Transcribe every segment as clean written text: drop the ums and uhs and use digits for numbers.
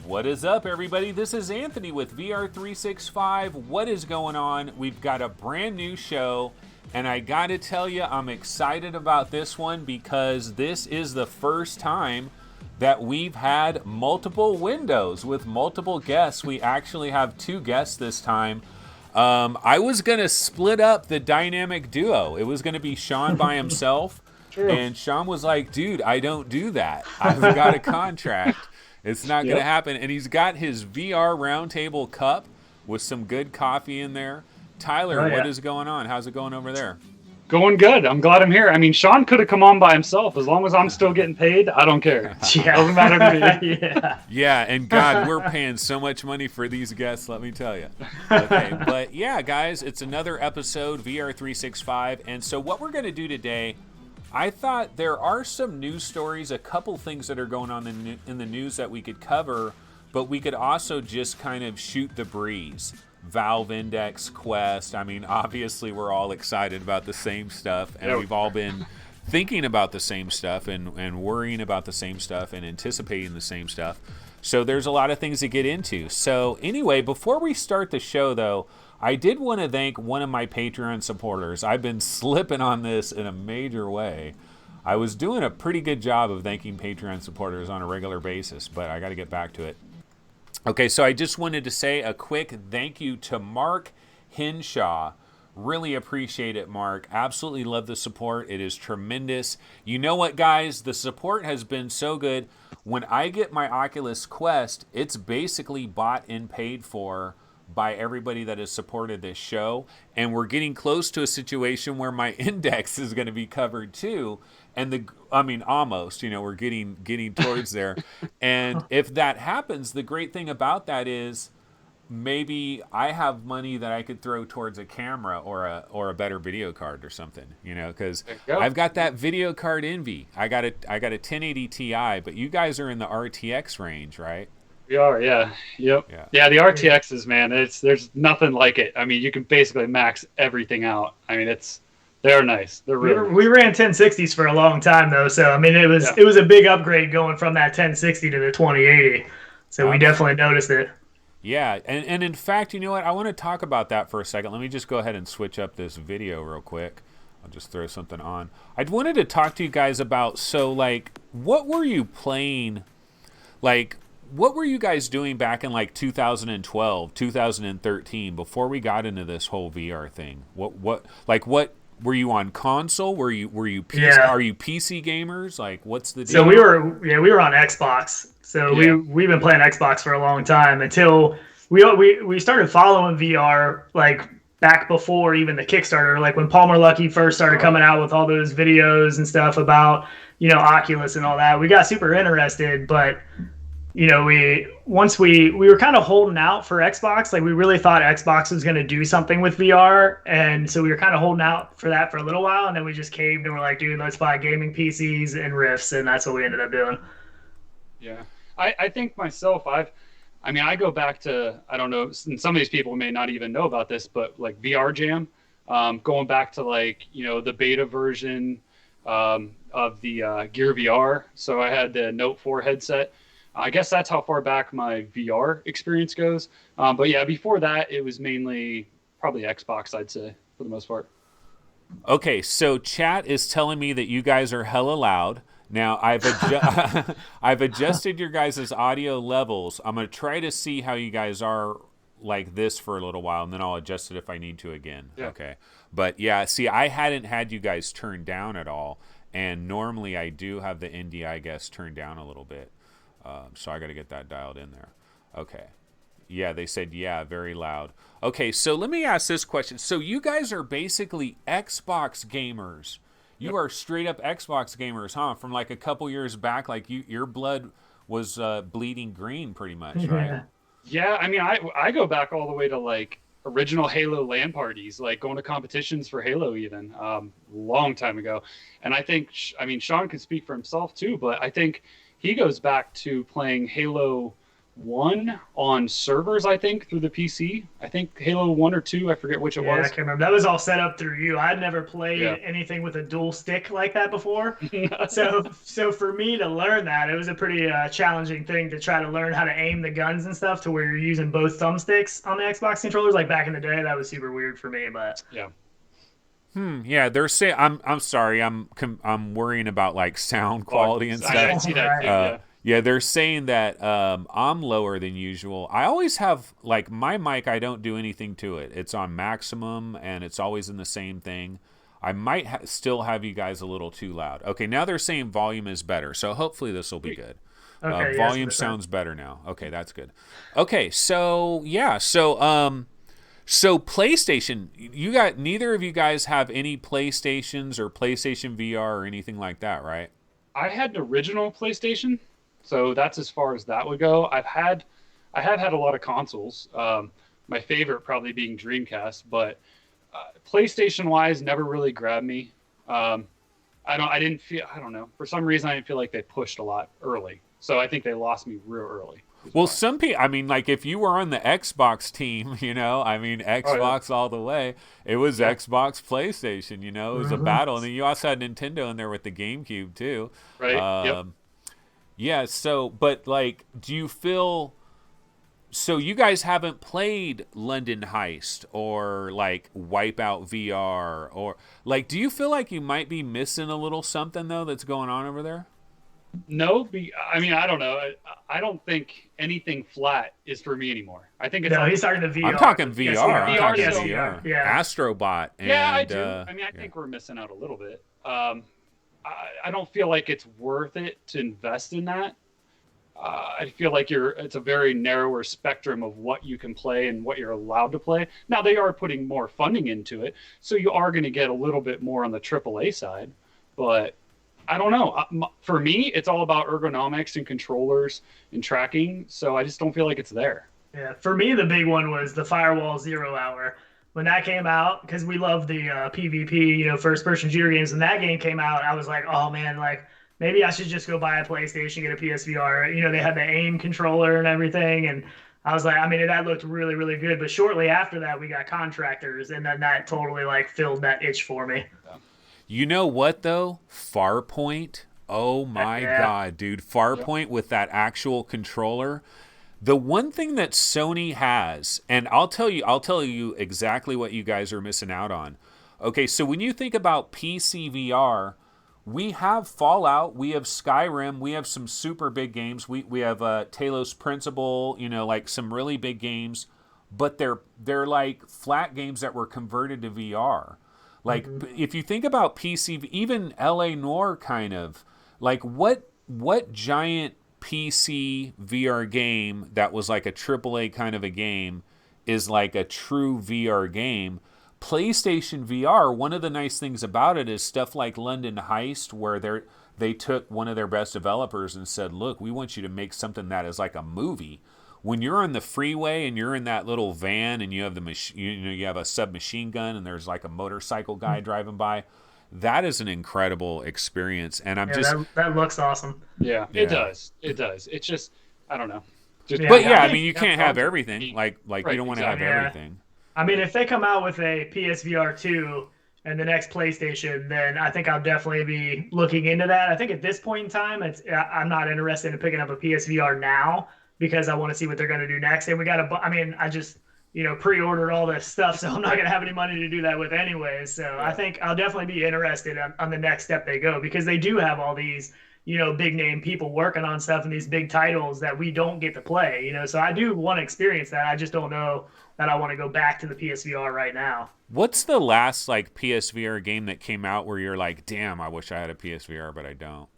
What is up, everybody? This is Anthony with VR365. What is going on? We've got a brand new show, and I gotta tell you, I'm excited about this one because this is the first time that we've had multiple windows with multiple guests. We actually have two guests this time. I was gonna split up the dynamic duo. It was gonna be Shawn by himself, and Shawn was like, dude, I don't do that. I've got a contract. It's not going to happen. And he's got his VR Roundtable cup with some good coffee in there. Tyler, what is going on? How's it going over there? Going good. I'm glad I'm here. I mean, Shawn could have come on by himself. As long as I'm still getting paid, I don't care. Doesn't matter to me. Yeah, and God, we're paying so much money for these guests, let me tell you. Okay, but yeah, guys, it's another episode, VR365. And so what we're going to do today, I thought there are some news stories, a couple things that are going on in the news that we could cover, but we could also just kind of shoot the breeze. Valve Index, Quest. I mean, obviously we're all excited about the same stuff, and we've all been thinking about the same stuff and worrying about the same stuff and anticipating the same stuff. So there's a lot of things to get into. So anyway, before we start the show, though, I did want to thank one of my Patreon supporters. I've been slipping on this in a major way. I was doing a pretty good job of thanking Patreon supporters on a regular basis, but I got to get back to it. Okay, so I just wanted to say a quick thank you to Mark Henshaw. Really appreciate it, Mark. Absolutely love the support. It is tremendous. You know what, guys? The support has been so good. When I get my Oculus Quest, it's basically bought and paid for by everybody that has supported this show, and we're getting close to a situation where my index is going to be covered too, and almost, we're getting towards there. And if that happens, the great thing about that is maybe I have money that I could throw towards a camera or a better video card or something, because I've got that video card envy. I got a 1080 Ti, but you guys are in the RTX range, right? We are, yeah. Yep. Yeah, the RTXs, man, there's nothing like it. I mean, you can basically max everything out. I mean, they're nice. They're really nice. We ran 1060s for a long time though, so I mean it was a big upgrade going from that 1060 to the 2080. So we definitely noticed it. Yeah, and in fact, you know what? I want to talk about that for a second. Let me just go ahead and switch up this video real quick. I'll just throw something on. I wanted to talk to you guys about, what were you playing, what were you guys doing back in 2012, 2013 before we got into this whole VR thing? What were you on console? Were you PC? Yeah. Are you PC gamers? What's the deal? So we were on Xbox. So we've been playing Xbox for a long time until we started following VR back before even the Kickstarter, when Palmer Luckey first started coming out with all those videos and stuff about Oculus and all that. We got super interested, but we were kind of holding out for Xbox. We really thought Xbox was going to do something with VR. And so we were kind of holding out for that for a little while. And then we just caved and we're like, dude, let's buy gaming PCs and Rifts. And that's what we ended up doing. Yeah. I think myself, I go back to, I don't know, and some of these people may not even know about this, but VR Jam, going back to the beta version of the Gear VR. So I had the Note 4 headset. I guess that's how far back my VR experience goes. But yeah, before that, it was mainly probably Xbox, I'd say, for the most part. Okay, so chat is telling me that you guys are hella loud. Now, I've adjusted your guys' audio levels. I'm going to try to see how you guys are like this for a little while, and then I'll adjust it if I need to again. Yeah. Okay. But yeah, see, I hadn't had you guys turned down at all, and normally I do have the ND, I guess, turned down a little bit. So I got to get that dialed in there. Okay. Yeah, they said, yeah, very loud. Okay, so let me ask this question. So you guys are basically Xbox gamers. You are straight up Xbox gamers, huh? From a couple years back, your blood was bleeding green pretty much, right? Yeah, I mean, I go back all the way to original Halo LAN parties, going to competitions for Halo even, long time ago. And I think, Shawn could speak for himself too, but I think he goes back to playing Halo one on servers, I think, through the PC. I think Halo 1 or 2, I forget which it was. I can't remember. That was all set up through you. I'd never played Yeah. anything with a dual stick like that before. So for me to learn that, it was a pretty challenging thing to try to learn how to aim the guns and stuff to where you're using both thumbsticks on the Xbox controllers. Like back in the day, that was super weird for me. But Yeah. Yeah, they're saying I'm sorry. I'm worrying about like sound quality and stuff. I see that too, yeah. Yeah, they're saying that I'm lower than usual. I always have, like, my mic, I don't do anything to it. It's on maximum, and it's always in the same thing. I might still have you guys a little too loud. Okay, now they're saying volume is better, so hopefully this will be good. Okay, volume yes, sounds better now. Okay, that's good. Okay, so, yeah, so PlayStation, neither of you guys have any PlayStations or PlayStation VR or anything like that, right? I had an original PlayStation, so that's as far as that would go. I have had a lot of consoles. My favorite probably being Dreamcast, but PlayStation wise never really grabbed me. I don't know. For some reason I didn't feel like they pushed a lot early. So I think they lost me real early. Well, some people, I mean, like if you were on the Xbox team, Xbox all the way, it was Xbox, PlayStation, it was a battle. And then you also had Nintendo in there with the GameCube too. Right. Yep. Yeah, so, but like, do you feel, so you guys haven't played London Heist or like Wipeout VR or like, do you feel like you might be missing a little something though that's going on over there? No, I don't know. I don't think anything flat is for me anymore. I think it's he's talking to VR. I'm talking VR. Yes, I'm talking yes, VR. Yeah. Astrobot. And, I do. I think we're missing out a little bit. I don't feel like it's worth it to invest in that. I feel like it's a very narrower spectrum of what you can play and what you're allowed to play. Now they are putting more funding into it, so you are going to get a little bit more on the AAA side. But I don't know. For me, it's all about ergonomics and controllers and tracking. So I just don't feel like it's there. Yeah, for me, the big one was the Firewall 0 Hour. When that came out, because we love the PvP, first-person shooter games. When that game came out, I was like, oh man, like maybe I should just go buy a PlayStation, get a PSVR. They had the aim controller and everything, and I was like, that looked really, really good. But shortly after that, we got Contractors, and then that totally like filled that itch for me. You know what though? Farpoint. Oh my God, dude! Farpoint with that actual controller. The one thing that Sony has, and I'll tell you exactly what you guys are missing out on. Okay, so when you think about PC VR, we have Fallout, we have Skyrim, we have some super big games. We have Talos Principle, like some really big games, but they're like flat games that were converted to VR. Like if you think about PC, even LA Noire kind of, like what giant PC VR game that was like a AAA kind of a game is like a true VR game. PlayStation VR, one of the nice things about it is stuff like London Heist, where they took one of their best developers and said, look, we want you to make something that is like a movie. When you're on the freeway and you're in that little van and you have you have a submachine gun and there's like a motorcycle guy driving by, that is an incredible experience. And that looks awesome. Yeah, it does. It's just, I don't know. You can't have everything. Like right, you don't want to have everything. If they come out with a PSVR 2 and the next PlayStation, then I think I'll definitely be looking into that. I think at this point in time, I'm not interested in picking up a PSVR now because I want to see what they're going to do next. And I just pre-ordered all this stuff, so I'm not going to have any money to do that with anyways. So I think I'll definitely be interested on the next step they go, because they do have all these, big name people working on stuff and these big titles that we don't get to play, so I do want to experience that. I just don't know that I want to go back to the PSVR right now. What's the last like PSVR game that came out where you're like, damn, I wish I had a PSVR, but I don't?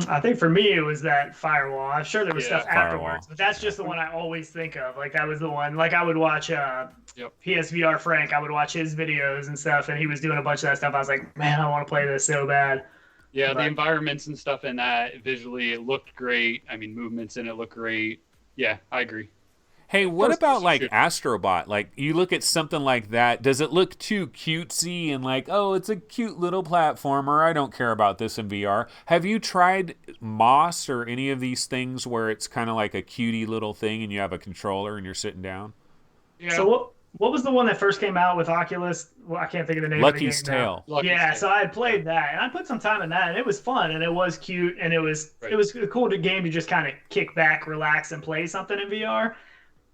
I think for me it was that Firewall. I'm sure there was stuff Firewall. afterwards, but that's just the one I always think of. Like that was the one. Like I would watch PSVR Frank. I would watch his videos and stuff, and he was doing a bunch of that stuff. I was like, man, I want to play this so bad. Yeah, the environments and stuff in that visually, it looked great. Movements in it look great. Yeah, I agree. Hey, what First about person like shooter. Astrobot? Like, you look at something like that, does it look too cutesy and like, oh, it's a cute little platformer, I don't care about this in VR? Have you tried Moss or any of these things where it's kind of like a cutie little thing and you have a controller and you're sitting down? So Yeah, what was the one that first came out with Oculus? Well, I can't think of the name of the Lucky's game now. Tale. Lucky's Yeah, Tale. so I had played that, and I put some time in that, and it was fun, and it was cute, and it was Right. a cool game to just kind of kick back, relax, and play something in VR.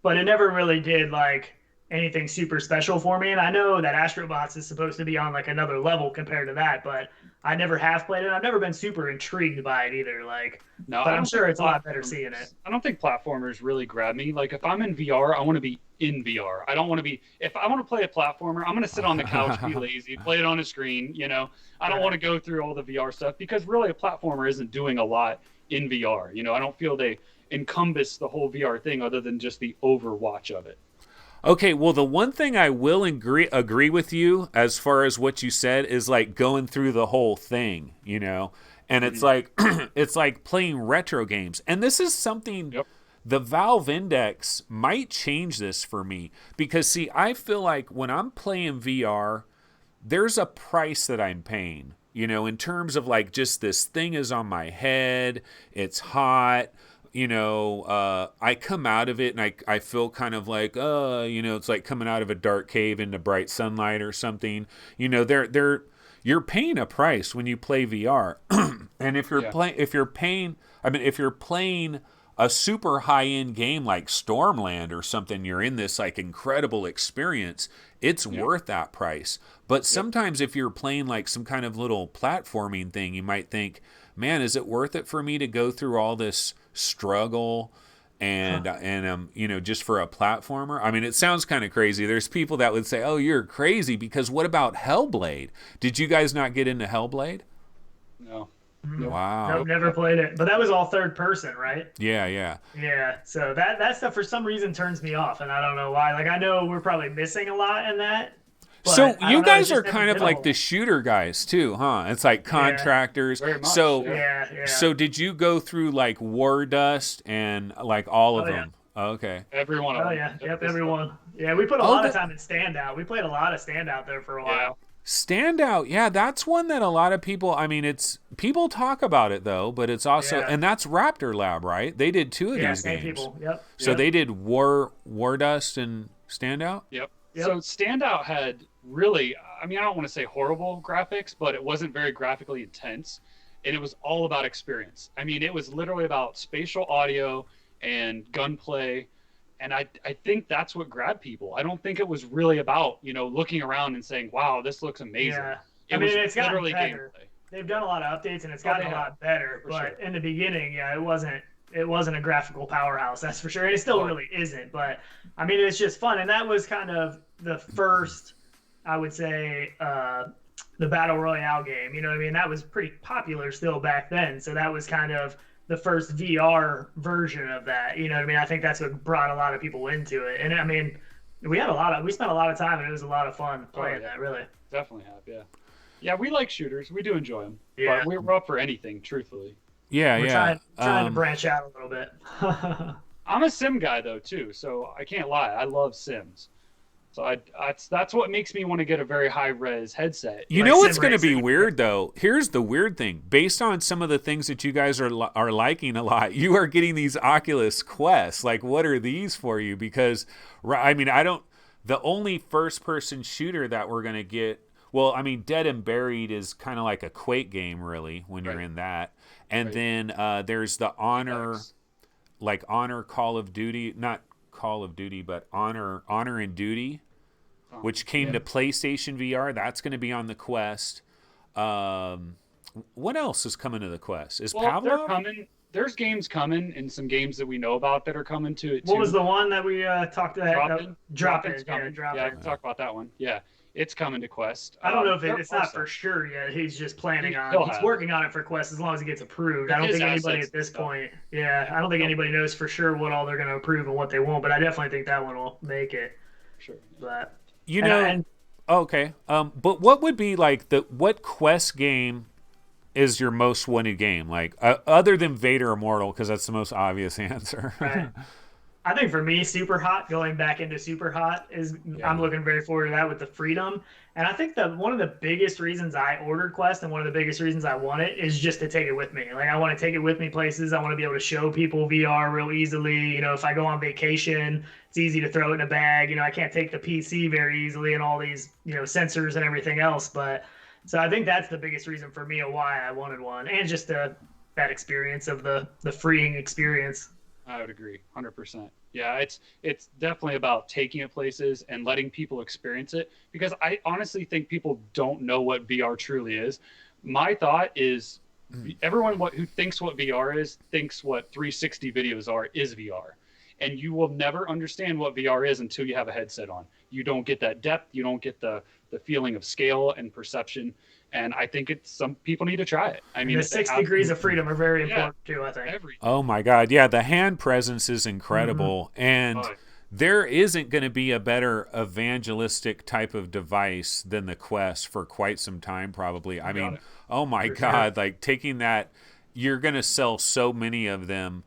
But it never really did like anything super special for me. And I know that Astrobots is supposed to be on like another level compared to that, but I never have played it. I've never been super intrigued by it either. Like, No, but I I'm don't sure think it's a lot better platformers- seeing it. I don't think platformers really grab me. Like if I'm in VR, I want to be in VR. I don't want to be. If I want to play a platformer, I'm going to sit on the couch, be lazy, play it on a screen. You know, I don't Right. want to go through all the VR stuff because really a platformer isn't doing a lot in VR. You know, I don't feel they encompass the whole VR thing other than just the overwatch of it. Okay, well, the one thing I will agree with you as far as what you said is like going through the whole thing, you know, and it's like it's like playing retro games, and this is something. Yep. The Valve Index might change this for me because see, I feel like when I'm playing VR, there's a price that I'm paying, you know, in terms of like just this thing is on my head, it's hot. You know, I come out of it and I feel kind of like, you know, it's like coming out of a dark cave into bright sunlight or something. You know, you're paying a price when you play VR. And if you're paying a super high-end game like Stormland or something, you're in this like incredible experience, it's worth that price. But sometimes if you're playing like some kind of little platforming thing, you might think, man, is it worth it for me to go through all this struggle and you know, just for a platformer? I mean, it sounds kind of crazy. There's people that would say, oh, you're crazy because what about Hellblade? Did you guys not get into Hellblade? No. Wow. Nope, never played it. But that was all third person, right? Yeah. Yeah. So that stuff for some reason turns me off, and I don't know why. Like I know we're probably missing a lot in that. But So I don't you know, guys it are just kind never of did a like whole the shooter guys too, huh? It's like contractors. Very much, So yeah. Yeah. so did you go through like War Dust and like all of Oh, yeah. them? Oh, okay. Every one of Oh them. yeah, yep, everyone. Yeah, we put a lot of time in Standout. We played a lot of Standout there for a Yeah. while. Standout, yeah, that's one that a lot of people. I mean, it's people talk about it though, but it's also and that's Raptor Lab, right? They did two of Yeah, these same games. people. Yep. So Yep. they did War Dust and Standout. Yep. Yep. So Standout had really, I mean, I don't want to say horrible graphics, but it wasn't very graphically intense. And it was all about experience. I mean, it was literally about spatial audio and gunplay. And I think that's what grabbed people. I don't think it was really about, you know, looking around and saying, wow, this looks amazing. Yeah. It I mean, was it's gotten literally better. gameplay. They've done a lot of updates and it's Oh, gotten they a have. lot better. For But sure. in the beginning, yeah, it wasn't a graphical powerhouse, that's for sure. And it still Oh. really isn't. But I mean, it's just fun. And that was kind of the first, I would say, the Battle Royale game. You know what I mean? That was pretty popular still back then. So that was kind of the first VR version of that. You know what I mean? I think that's what brought a lot of people into it. And I mean, we spent a lot of time and it was a lot of fun playing yeah. that, really. Definitely have, yeah. Yeah, we like shooters. We do enjoy them. Yeah. But we're up for anything, truthfully. Yeah, We're yeah. trying to branch out a little bit. I'm a sim guy though too, so I can't lie. I love sims. So that's what makes me want to get a very high res headset. You Like know what's sim going to be racing. weird though? Here's the weird thing. Based on some of the things that you guys are liking a lot, you are getting these Oculus Quests. Like, what are these for you? Because I mean, the only first person shooter that we're going to get. Well, I mean, Dead and Buried is kind of like a Quake game, really, when you're in that. And then there's the Honor, like Honor Call of Duty, not Call of Duty, but Honor and Duty, which came to PlayStation VR. That's going to be on the Quest. What else is coming to the Quest? Is Well, they're Pavlov? coming. There's games coming and some games that we know about that are coming to it too. What was the one that we talked about? Drop-In? Yeah, drop Yeah, I in. can talk about that one. Yeah, it's coming to Quest. I don't know if There it's are not some. for sure yet. He's just planning He'll He's have working on it for Quest as long as it gets approved. I don't His think anybody assets at this and stuff. point. Yeah, I don't think anybody knows for sure what all they're going to approve and what they won't. But I definitely think that one will make it. Sure. But You know, and okay. But what would be like what Quest game is your most wanted game? Like other than Vader Immortal, because that's the most obvious answer. right. I think for me, super hot, going back into super hot is I'm looking very forward to that with the freedom. And I think that one of the biggest reasons I ordered Quest and one of the biggest reasons I want it is just to take it with me. Like I want to take it with me places. I want to be able to show people VR real easily. You know, if I go on vacation, it's easy to throw it in a bag. You know, I can't take the PC very easily and all these, you know, sensors and everything else. But so I think that's the biggest reason for me of why I wanted one, and just that experience of the freeing experience. I would agree, 100%. Yeah, it's definitely about taking it places and letting people experience it, because I honestly think people don't know what VR truly is. My thought is everyone who thinks what VR is thinks what 360 videos are is VR. And you will never understand what VR is until you have a headset on. You don't get that depth. You don't get the feeling of scale and perception. And I think some people need to try it. I mean, the 6 degrees of freedom are very important too, I think. Oh my God. Yeah. The hand presence is incredible. And there isn't going to be a better evangelistic type of device than the Quest for quite some time, probably. I mean, oh my God, like taking that, you're going to sell so many of them.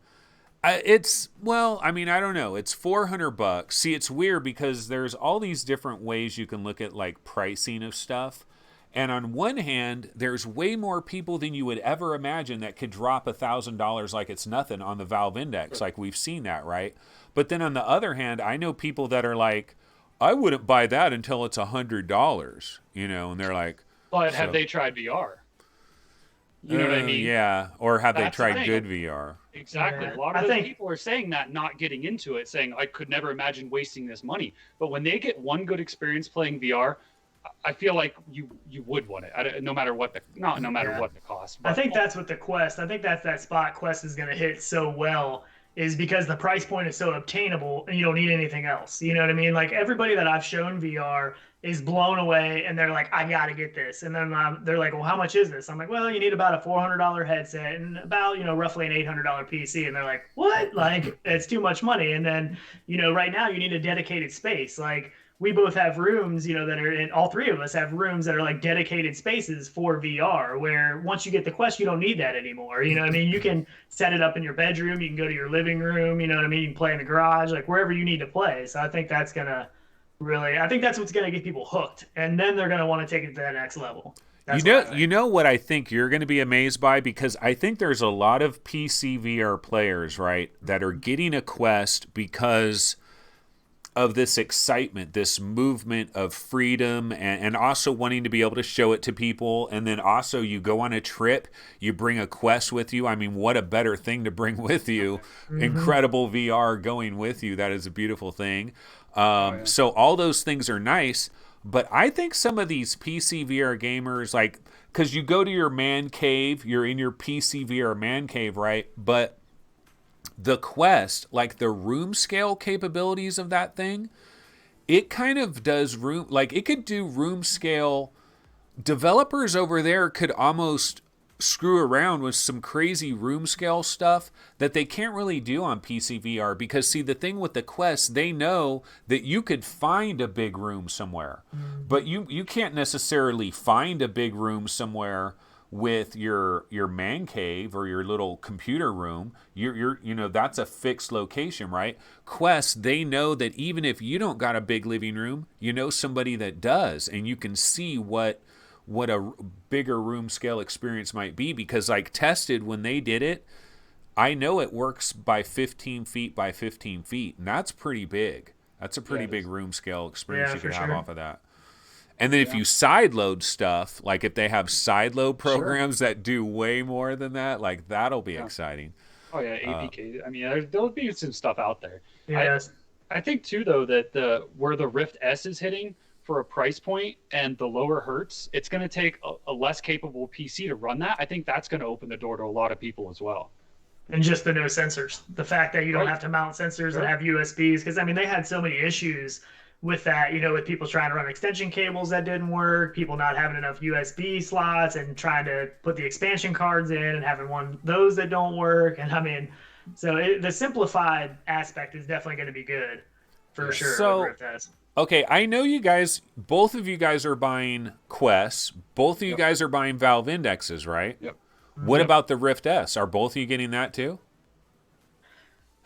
I don't know. It's $400. See, it's weird because there's all these different ways you can look at like pricing of stuff. And on one hand, there's way more people than you would ever imagine that could drop $1,000 like it's nothing on the Valve Index. Like we've seen that, right? But then on the other hand, I know people that are like, I wouldn't buy that until it's $100, you know, and they're like, but have they tried VR? You know what I mean? Yeah. Or have they tried good VR? Exactly. Yeah. A lot of those people are saying that, not getting into it, saying, I could never imagine wasting this money. But when they get one good experience playing VR, I feel like you would want it, no matter what what the cost. But I think that's what the Quest. I think that's that spot Quest is going to hit so well, is because the price point is so obtainable and you don't need anything else. You know what I mean? Like everybody that I've shown VR is blown away and they're like, I got to get this. And then they're like, well, how much is this? I'm like, well, you need about a $400 headset and about, you know, roughly an $800 PC. And they're like, what? Like, it's too much money. And then, you know, right now you need a dedicated space. Like, we both have rooms, you know, that are in, all three of us have rooms that are like dedicated spaces for VR, where once you get the Quest, you don't need that anymore. You know what I mean? You can set it up in your bedroom. You can go to your living room. You know what I mean? You can play in the garage, like wherever you need to play. So I think that's going to I think that's what's going to get people hooked. And then they're going to want to take it to the next level. You know what I think you're going to be amazed by? Because I think there's a lot of PC VR players, right, that are getting a Quest because of this excitement, this movement of freedom, and also wanting to be able to show it to people. And then also you go on a trip, you bring a Quest with you. I mean, what a better thing to bring with you. Incredible VR going with you. That is a beautiful thing. So all those things are nice. But I think some of these PC VR gamers, like, because you go to your man cave, you're in your PC VR man cave, right? But the Quest, like the room scale capabilities of that thing, it kind of does room, like it could do room scale. Developers over there could almost screw around with some crazy room scale stuff that they can't really do on PC VR, because see, the thing with the Quest, they know that you could find a big room somewhere, but you can't necessarily find a big room somewhere with your man cave or your little computer room. You're you know, that's a fixed location, right? Quest, they know that even if you don't got a big living room, you know somebody that does, and you can see what a bigger room scale experience might be, because like tested when they did it, I know it works by 15 feet by 15 feet, and that's pretty big. That's a pretty big room scale experience you could have off of that. And then if you sideload stuff, like if they have sideload programs that do way more than that, like that'll be exciting. Oh yeah, APK. I mean, there'll be some stuff out there. Yes. I think too, though, that where the Rift S is hitting for a price point and the lower hertz, it's going to take a less capable PC to run that. I think that's going to open the door to a lot of people as well. And just the no sensors, the fact that you don't have to mount sensors and have USBs, because I mean they had so many issues with that, you know, with people trying to run extension cables that didn't work, people not having enough USB slots and trying to put the expansion cards in and having those that don't work. And I mean, so the simplified aspect is definitely going to be good for sure. So, okay, I know you guys, both of you guys are buying Quests, both of you guys are buying Valve Indexes, right? Yep. What about the Rift S? Are both of you getting that too?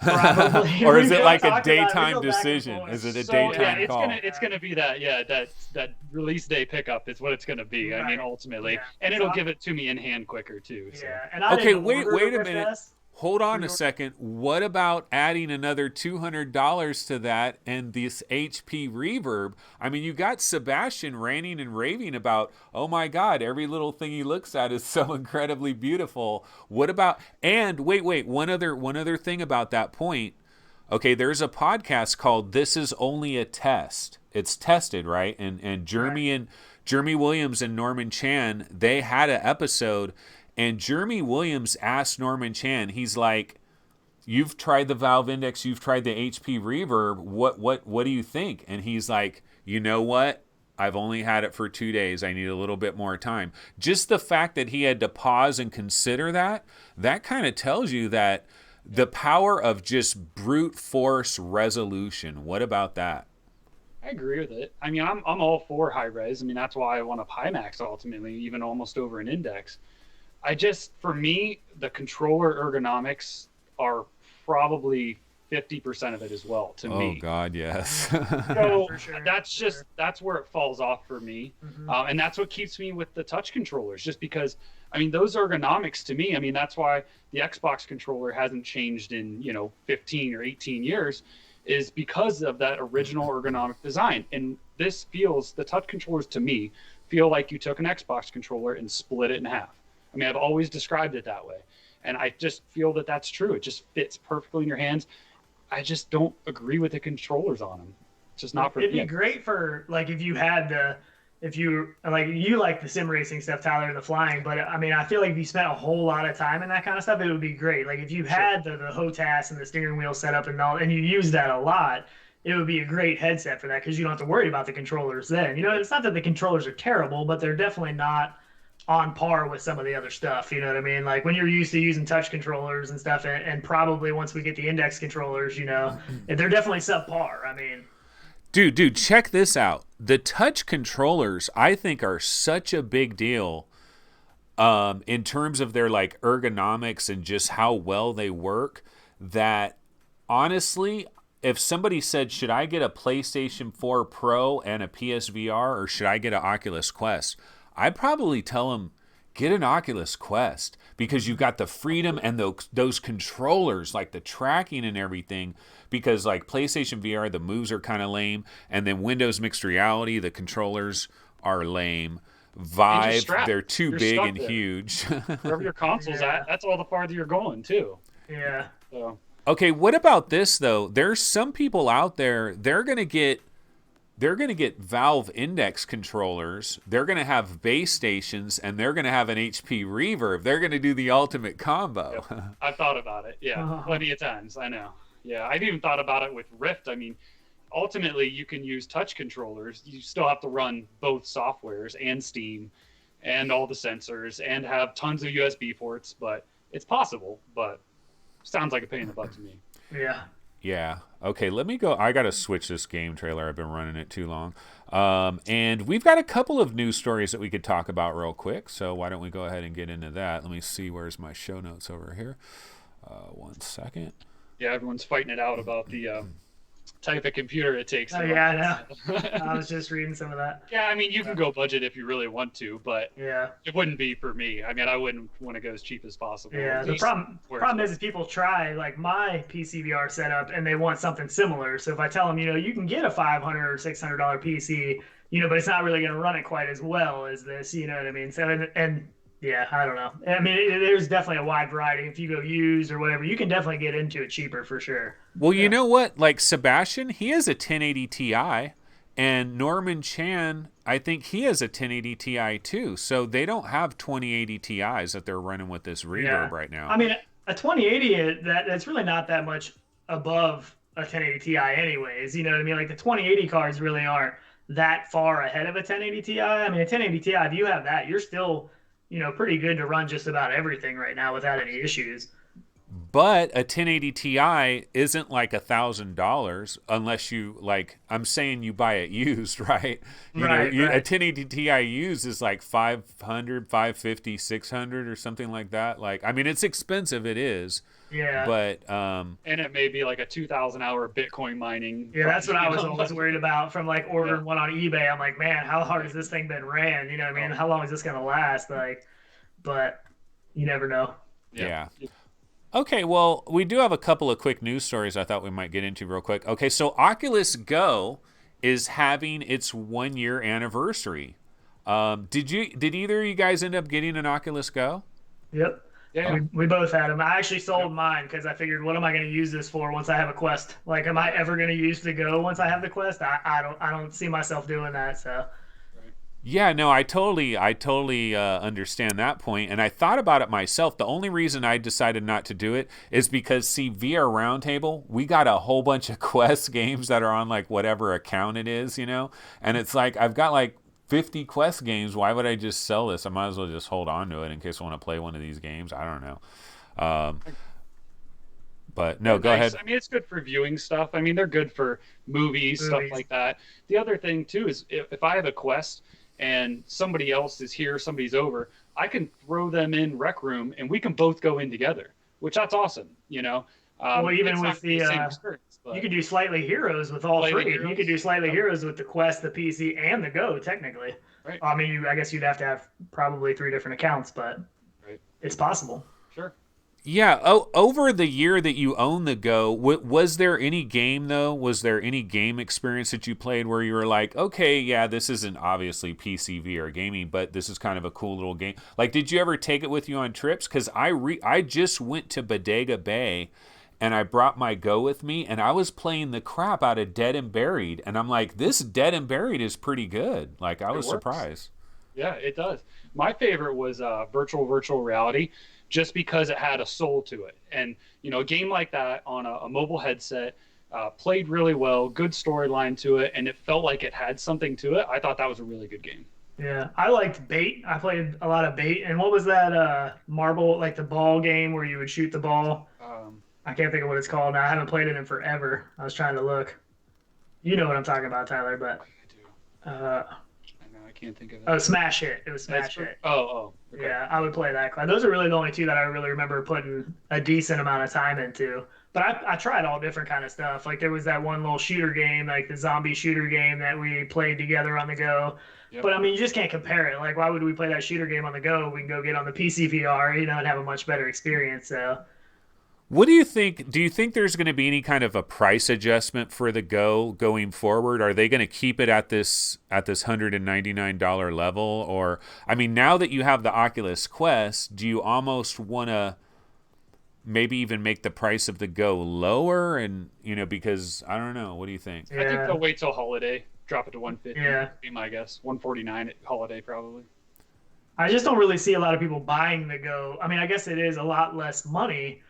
Probably. Or is We've it like a talked about it. We daytime go back and decision? forth. Is it a So daytime yeah, call? it's gonna be that that release day pickup is what it's gonna be. I mean, Right. ultimately, Yeah. and So it'll give it to me in hand quicker too. So. Yeah, and I Okay, didn't wait order a the minute. Quest. Hold on a second. What about adding another $200 to that and this HP reverb? I mean, you got Sebastian ranting and raving about, oh my God, every little thing he looks at is so incredibly beautiful. What about, and wait, one other thing about that point. Okay, there's a podcast called This Is Only a Test. It's tested, right? And Jeremy Williams and Norman Chan, they had an episode. And Jeremy Williams asked Norman Chan, he's like, you've tried the Valve Index, you've tried the HP Reverb, what do you think? And he's like, you know what? I've only had it for 2 days. I need a little bit more time. Just the fact that he had to pause and consider that kind of tells you that the power of just brute force resolution. What about that? I agree with it. I mean, I'm all for high res. I mean, that's why I want a Pimax ultimately, even almost over an Index. For me, the controller ergonomics are probably 50% of it as well to me. Oh God, yes. So sure, that's where it falls off for me. Mm-hmm. And that's what keeps me with the touch controllers, just because, I mean, those ergonomics to me, I mean, that's why the Xbox controller hasn't changed in, 15 or 18 years, is because of that original ergonomic design. And the touch controllers to me feel like you took an Xbox controller and split it in half. I mean, I've always described it that way. And I just feel that that's true. It just fits perfectly in your hands. I just don't agree with the controllers on them. It's just not for me. It'd be great for, like, if you like the sim racing stuff, Tyler, and the flying, but I mean, I feel like if you spent a whole lot of time in that kind of stuff, it would be great. Like if you had the HOTAS and the steering wheel set up and you use that a lot, it would be a great headset for that because you don't have to worry about the controllers then. It's not that the controllers are terrible, but they're definitely not on par with some of the other stuff. You know what I mean? Like when you're used to using touch controllers and stuff, and probably once we get the index controllers, they're definitely subpar. I mean, dude, check this out. The touch controllers, I think, are such a big deal in terms of their like ergonomics and just how well they work, that honestly, if somebody said, should I get a PlayStation 4 Pro and a PSVR, or should I get an Oculus Quest, I'd probably tell them, get an Oculus Quest, because you've got the freedom and those controllers, like the tracking and everything, because like PlayStation VR, the moves are kind of lame, and then Windows Mixed Reality, the controllers are lame. Vive, they're too big and huge. Wherever your console's at, that's all the farther you're going too. Yeah. So. Okay, what about this though? There's some people out there, they're gonna get Valve Index controllers. They're going to have base stations, and they're going to have an HP Reverb. They're going to do the ultimate combo. Yep. I've thought about it. Yeah, plenty of times. I know. Yeah, I've even thought about it with Rift. I mean, ultimately, you can use touch controllers. You still have to run both softwares and Steam and all the sensors and have tons of USB ports, but it's possible, but sounds like a pain in the butt to me. Yeah. Yeah. Okay, let me go. I got to switch this game trailer. I've been running it too long. And we've got a couple of news stories that we could talk about real quick. So why don't we go ahead and get into that? Let me see. Where's my show notes over here? 1 second. Yeah, everyone's fighting it out about the type of computer it takes. Oh, yeah, I know. I was just reading some of that. Yeah, I mean, you can go budget if you really want to, but yeah, it wouldn't be for me. I mean, I wouldn't want to go as cheap as possible. Yeah, the problem is people try, like my PCVR setup, and they want something similar. So if I tell them, you can get a $500 or $600 PC, but it's not really going to run it quite as well as this, you know what I mean? So, and yeah, I don't know. I mean, there's definitely a wide variety. If you go used or whatever, you can definitely get into it cheaper for sure. Well, you know what? Like Sebastian, he has a 1080 Ti, and Norman Chan, I think he has a 1080 Ti too. So they don't have 2080 Ti's that they're running with this reverb right now. I mean, a 2080, that's really not that much above a 1080 Ti anyways. You know what I mean? Like the 2080 cards really aren't that far ahead of a 1080 Ti. I mean, a 1080 Ti, if you have that, you're still pretty good to run just about everything right now without any issues. But a 1080 Ti isn't like $1,000 unless you like. I'm saying you buy it used, right? Right. A 1080 Ti used is like 500, 550, 600 or something like that. Like, I mean, it's expensive. It is. Yeah. But and it may be like a 2,000-hour Bitcoin mining. Yeah, that's what I was always worried about from like ordering one on eBay. I'm like, man, how hard has this thing been ran? You know what I mean? How long is this gonna last? Like, but you never know. Yeah. Okay, well, we do have a couple of quick news stories I thought we might get into real quick. Okay, so Oculus Go is having its 1-year anniversary. Did either of you guys end up getting an Oculus Go? Yep. Yeah. We both had them. I actually sold mine because I figured, what am I going to use this for once I have a Quest? Like, am I ever going to use the Go once I have the Quest? I don't see myself doing that. So. Yeah, no, I totally understand that point, and I thought about it myself. The only reason I decided not to do it is because, see, VR Roundtable, we got a whole bunch of Quest games that are on like whatever account it is, and it's like I've got like 50 Quest games. Why would I just sell this? I might as well just hold on to it in case I want to play one of these games. I don't know. But no, go ahead. I mean, it's good for viewing stuff. I mean, they're good for movies, stuff like that. The other thing too is if I have a Quest and somebody else is here, somebody's over, I can throw them in Rec Room and we can both go in together, which that's awesome, Well, even with the you could do Slightly Heroes with all three. Heroes. You could do Slightly Heroes with the Quest, the PC, and the Go, technically. Right. I mean, I guess you'd have to have probably 3 different accounts, but it's possible. Sure. Yeah. Over the year that you own the Go, was there any game though? Was there any game experience that you played where you were like, okay, yeah, this isn't obviously PC VR gaming, but this is kind of a cool little game. Like, did you ever take it with you on trips? Because I just went to Bodega Bay, and I brought my Go with me, and I was playing the crap out of Dead and Buried, and I'm like, this Dead and Buried is pretty good. Like, I was surprised. Yeah, it does. My favorite was virtual reality, just because it had a soul to it. And, a game like that on a mobile headset played really well, good storyline to it, and it felt like it had something to it. I thought that was a really good game. Yeah, I liked Bait. I played a lot of Bait. And what was that marble, like the ball game where you would shoot the ball? I can't think of what it's called now. I haven't played it in forever. I was trying to look. You know what I'm talking about, Tyler, but... I do. I can't think of it. Oh, Smash Hit. It was Smash Hit. Okay. Yeah, I would play that. Those are really the only two that I really remember putting a decent amount of time into. But I tried all different kind of stuff. Like, there was that one little shooter game, like the zombie shooter game that we played together on the Go. Yep. But, I mean, you just can't compare it. Like, why would we play that shooter game on the Go? We can go get on the PC VR, and have a much better experience, so... What do you think? Do you think there's going to be any kind of a price adjustment for the Go going forward? Are they going to keep it at this $199 level? Or, I mean, now that you have the Oculus Quest, do you almost want to maybe even make the price of the Go lower? And, because, I don't know. What do you think? Yeah. I think they'll wait till holiday, drop it to $150. Yeah. Be my guess. $149 at holiday, probably. I just don't really see a lot of people buying the Go. I mean, I guess it is a lot less money.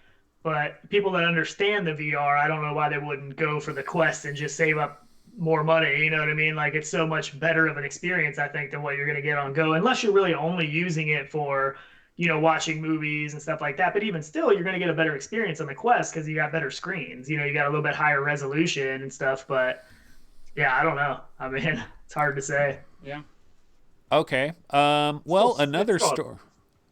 But people that understand the VR, I don't know why they wouldn't go for the Quest and just save up more money. You know what I mean? Like, it's so much better of an experience, I think, than what you're going to get on Go, unless you're really only using it for, watching movies and stuff like that. But even still, you're going to get a better experience on the Quest because you got better screens. You got a little bit higher resolution and stuff. But, yeah, I don't know. I mean, it's hard to say. Yeah. Okay. Well, another story.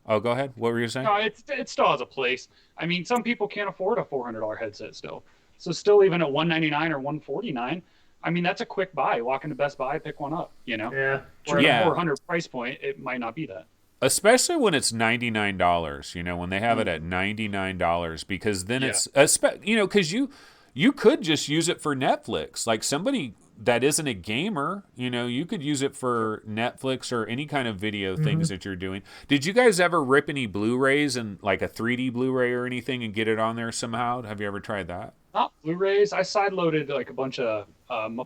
Oh, go ahead. What were you saying? No, it still has a place. I mean, some people can't afford a $400 headset still. So still, even at $199 or $149, I mean, that's a quick buy. Walk into Best Buy, pick one up, Yeah. Or at a $400 price point, it might not be that. Especially when it's $99, when they have it at $99, because then it's, because you could just use it for Netflix. Like, somebody that isn't a gamer, you could use it for Netflix or any kind of video things that you're doing. Did you guys ever rip any Blu-rays and like a 3D Blu-ray or anything and get it on there somehow? Have you ever tried that? Not Blu-rays. I sideloaded like a bunch of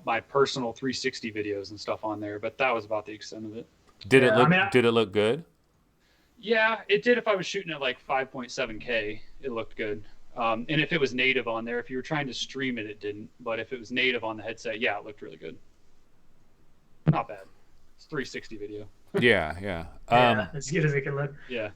my personal 360 videos and stuff on there, but that was about the extent of it. Did it look good? Yeah, it did. If I was shooting at like 5.7K, it looked good. And if it was native on there, if you were trying to stream it, it didn't. But if it was native on the headset, yeah, it looked really good. Not bad. It's 360 video. Yeah. Yeah, as good as it can look. Yeah.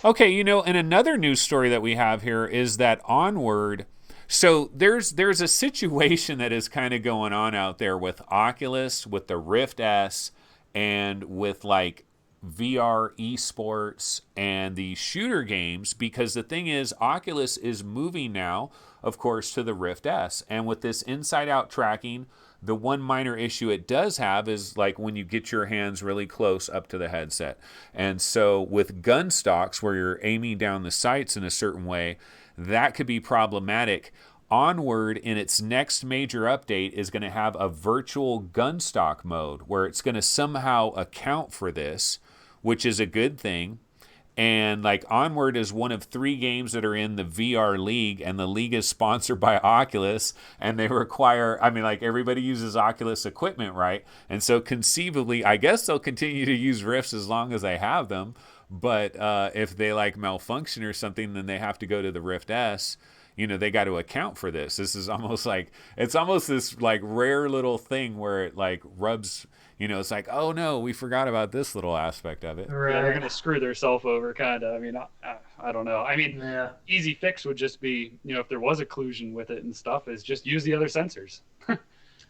Okay, and another news story that we have here is that Onward. So there's a situation that is kind of going on out there with Oculus, with the Rift S, and with like VR eSports and the shooter games, because the thing is, Oculus is moving now, of course, to the Rift S. And with this inside out tracking, the one minor issue it does have is like when you get your hands really close up to the headset. And so with gun stocks, where you're aiming down the sights in a certain way, that could be problematic. Onward, in its next major update, is going to have a virtual gun stock mode where it's going to somehow account for this, which is a good thing. And like Onward is one of 3 games that are in the VR League, and the league is sponsored by Oculus, and they require, like everybody uses Oculus equipment, right? And so conceivably, I guess they'll continue to use Rifts as long as they have them. But if they like malfunction or something, then they have to go to the Rift S. They got to account for this. This is almost like, it's almost this like rare little thing where it like rubs, it's like, oh no, we forgot about this little aspect of it. Right. Yeah, they're going to screw themselves over, kind of. I don't know. Easy fix would just be, if there was occlusion with it and stuff, is just use the other sensors.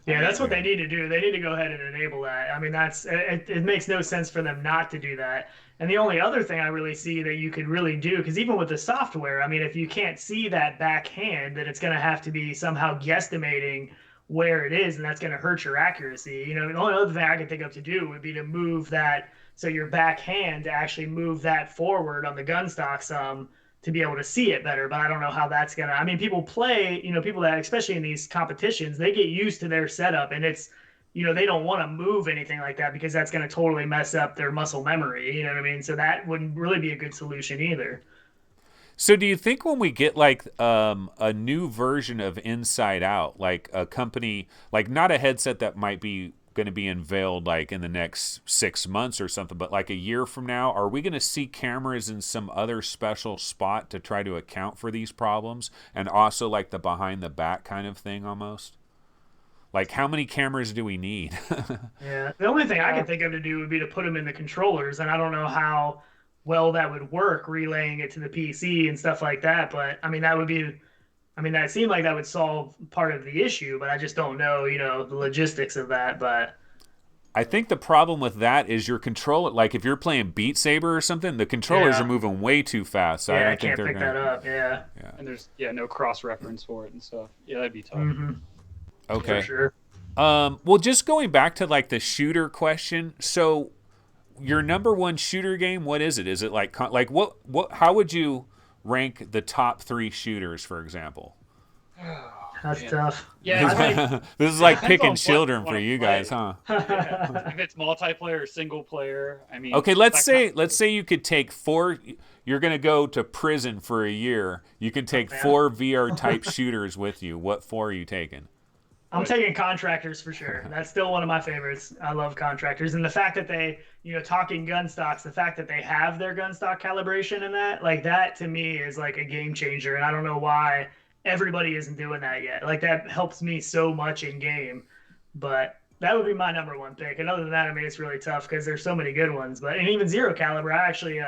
Yeah, that's what they need to do. They need to go ahead and enable that. It makes no sense for them not to do that. And the only other thing I really see that you could really do, because even with the software, if you can't see that back hand, then it's going to have to be somehow guesstimating where it is, and that's going to hurt your accuracy. The only other thing I could think of to do would be to move that, so your back hand to actually move that forward on the gun stock some to be able to see it better. But I don't know how that's going to, people play, people that, especially in these competitions, they get used to their setup, and it's, they don't want to move anything like that because that's going to totally mess up their muscle memory. You know what I mean? So that wouldn't really be a good solution either. So do you think when we get like a new version of Inside Out, like a company, like not a headset that might be going to be unveiled like in the next 6 months or something, but like a year from now, are we going to see cameras in some other special spot to try to account for these problems, and also like the behind the back kind of thing almost? Like, how many cameras do we need? Yeah, the only thing I can think of to do would be to put them in the controllers, and I don't know how well that would work, relaying it to the PC and stuff like that. But that would be, that seemed like that would solve part of the issue, but I just don't know, the logistics of that. But I think the problem with that is your controller. Like if you're playing Beat Saber or something, the controllers are moving way too fast. So I can't pick that up. Yeah. And there's no cross reference for it and stuff. Yeah, that'd be tough. Mm-hmm. Okay. For sure. Well, just going back to like the shooter question. So, your number one shooter game, what is it? Is it like what? How would you rank the top 3 shooters, for example? That's tough. Yeah, this is like picking children for you guys, huh? If it's multiplayer or single player, Okay, let's say you could take 4. You're gonna go to prison for a year. You can take 4 VR type shooters with you. What 4 are you taking? I'm taking Contractors for sure. That's still one of my favorites. I love Contractors. And the fact that they, talking gun stocks, the fact that they have their gun stock calibration in that, like that to me is like a game changer. And I don't know why everybody isn't doing that yet. Like that helps me so much in game. But that would be my number one pick. And other than that, it's really tough because there's so many good ones. But and even Zero Caliber, I actually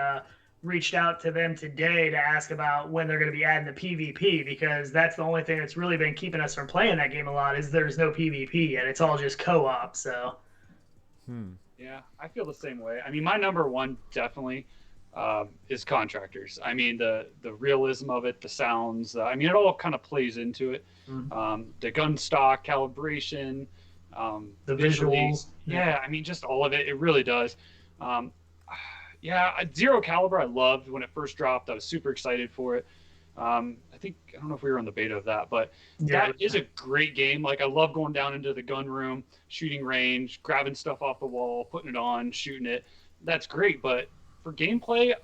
reached out to them today to ask about when they're going to be adding the PvP, because that's the only thing that's really been keeping us from playing that game a lot is there's no PvP yet. It's all just co-op. So yeah, I feel the same way. My number one definitely is Contractors. The realism of it, the sounds, it all kind of plays into it. The gun stock calibration, the visuals. Yeah, just all of it. It really does. Yeah, Zero Caliber I loved when it first dropped. I was super excited for it. I don't know if we were on the beta of that, but that is a great game. Like I love going down into the gun room, shooting range, grabbing stuff off the wall, putting it on, shooting it. That's great, but for gameplay,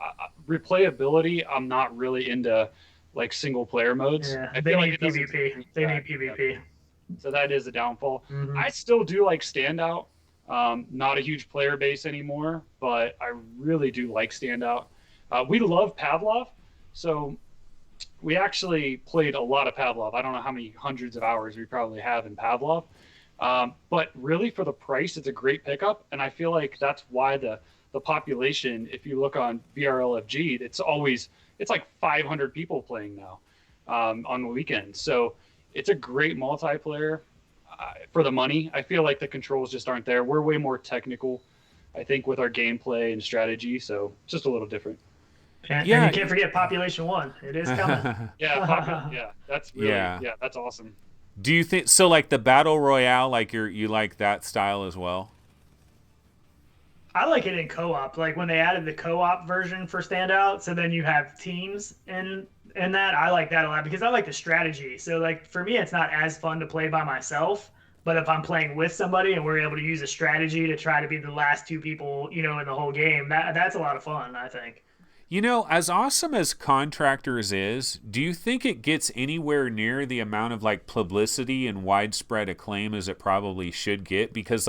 replayability, I'm not really into like single player modes. Yeah, they need PvP. They need PvP. So that is a downfall. Mm-hmm. I still do like Standout. Not a huge player base anymore, but I really do like Standout. We love Pavlov, so we actually played a lot of Pavlov. I don't know how many hundreds of hours we probably have in Pavlov, but really for the price, it's a great pickup, and I feel like that's why the the population, if you look on VRLFG, it's like 500 people playing now on the weekend. So it's a great multiplayer for the money. I feel like the controls just aren't there. We're way more technical, I think, with our gameplay and strategy. So it's just a little different. And you can't forget Population 1. It is coming. That's really, that's awesome. Do you think so? Like the battle royale, like you like that style as well? I like it in co-op. Like when they added the co-op version for Standout, so then you have teams in that. I like that a lot because I like the strategy. So like for me, it's not as fun to play by myself, but if I'm playing with somebody and we're able to use a strategy to try to be the last two people, in the whole game, that's a lot of fun, I think. As awesome as Contractors is, do you think it gets anywhere near the amount of like publicity and widespread acclaim as it probably should get? Because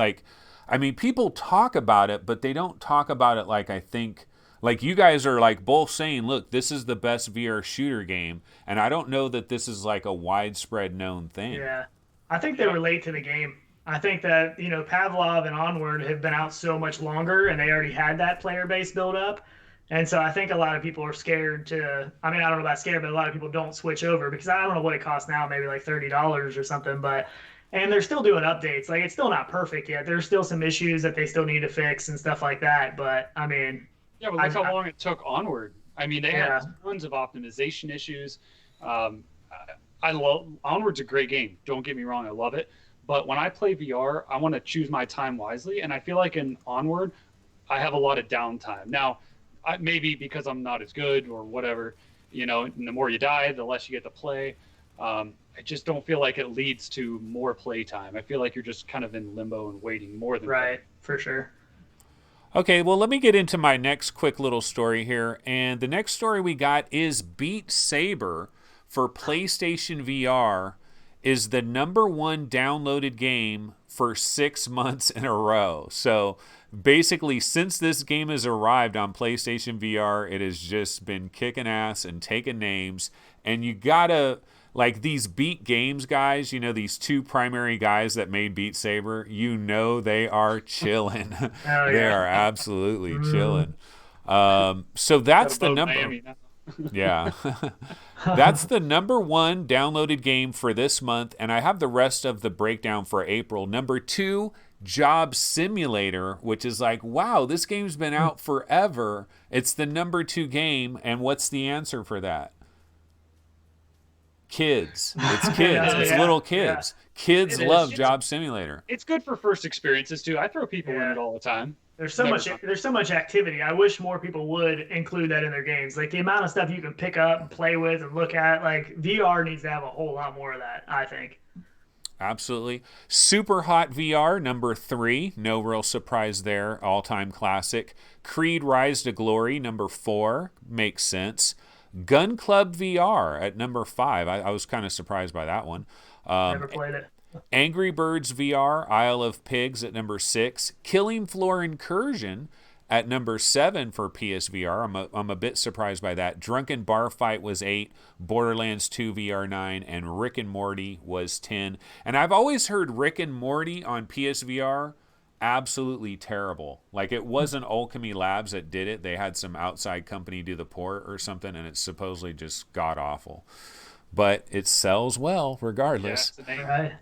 people talk about it, but they don't talk about it like I think, like you guys are like both saying, look, this is the best VR shooter game. And I don't know that this is like a widespread known thing. Yeah, I think they were late to the game. I think that, Pavlov and Onward have been out so much longer and they already had that player base build up. And so I think a lot of people are scared to, I don't know about scared, but a lot of people don't switch over because I don't know what it costs now, maybe like $30 or something, and they're still doing updates. Like it's still not perfect yet. There's still some issues that they still need to fix and stuff like that. But yeah, but look how long it took Onward. They had tons of optimization issues. I love Onward's a great game. Don't get me wrong, I love it. But when I play VR, I want to choose my time wisely, and I feel like in Onward, I have a lot of downtime. Now, maybe because I'm not as good or whatever, and the more you die, the less you get to play. I just don't feel like it leads to more playtime. I feel like you're just kind of in limbo and waiting more than right, for sure. Okay, well, let me get into my next quick little story here. And the next story we got is Beat Saber for PlayStation VR is the #1 downloaded game for 6 months in a row. So basically, since this game has arrived on PlayStation VR, it has just been kicking ass and taking names. And you gotta, like these Beat Games guys, these two primary guys that made Beat Saber, they are chilling. They are absolutely chilling. So that's the number. Yeah. That's the #1 downloaded game for this month, and I have the rest of the breakdown for April. #2, Job Simulator, which is like, wow, this game's been out forever. It's the #2 game, and what's the answer for that? Kids. It's kids. It's little kids. Yeah. Kids love Job Simulator. It's good for first experiences too. I throw people in it all the time. There's so much activity. I wish more people would include that in their games. Like the amount of stuff you can pick up and play with and look at. Like VR needs to have a whole lot more of that, I think. Absolutely. Super Hot VR, #3. No real surprise there. All-time classic. Creed Rise to Glory, #4. Makes sense. Gun Club VR at #5. I was kind of surprised by that one. Never played it. Angry Birds VR, Isle of Pigs at #6. Killing Floor Incursion at #7 for PSVR. I'm a bit surprised by that. Drunken Bar Fight was 8. Borderlands 2 VR 9. And Rick and Morty was 10. And I've always heard Rick and Morty on PSVR absolutely terrible. Like it wasn't Alchemy Labs that did it. They had some outside company do the port or something, and it's supposedly just god awful. But it sells well regardless. Right.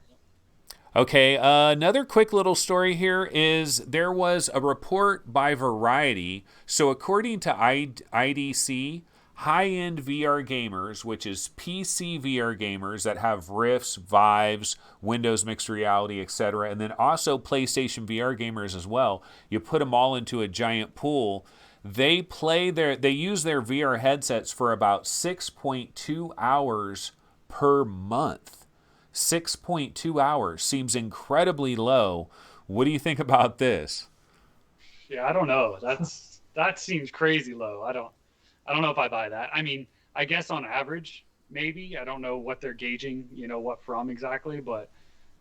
Okay, another quick little story here is there was a report by Variety. So according to IDC, high-end VR gamers, which is PC VR gamers that have Rifts, Vives, Windows Mixed Reality, etc., and then also PlayStation VR gamers as well, you put them all into a giant pool. They use their VR headsets for about 6.2 hours per month. 6.2 hours seems incredibly low. What do you think about this? Yeah, I don't know. That seems crazy low. I don't know if I buy that. I guess on average, maybe. I don't know what they're gauging, what from exactly, but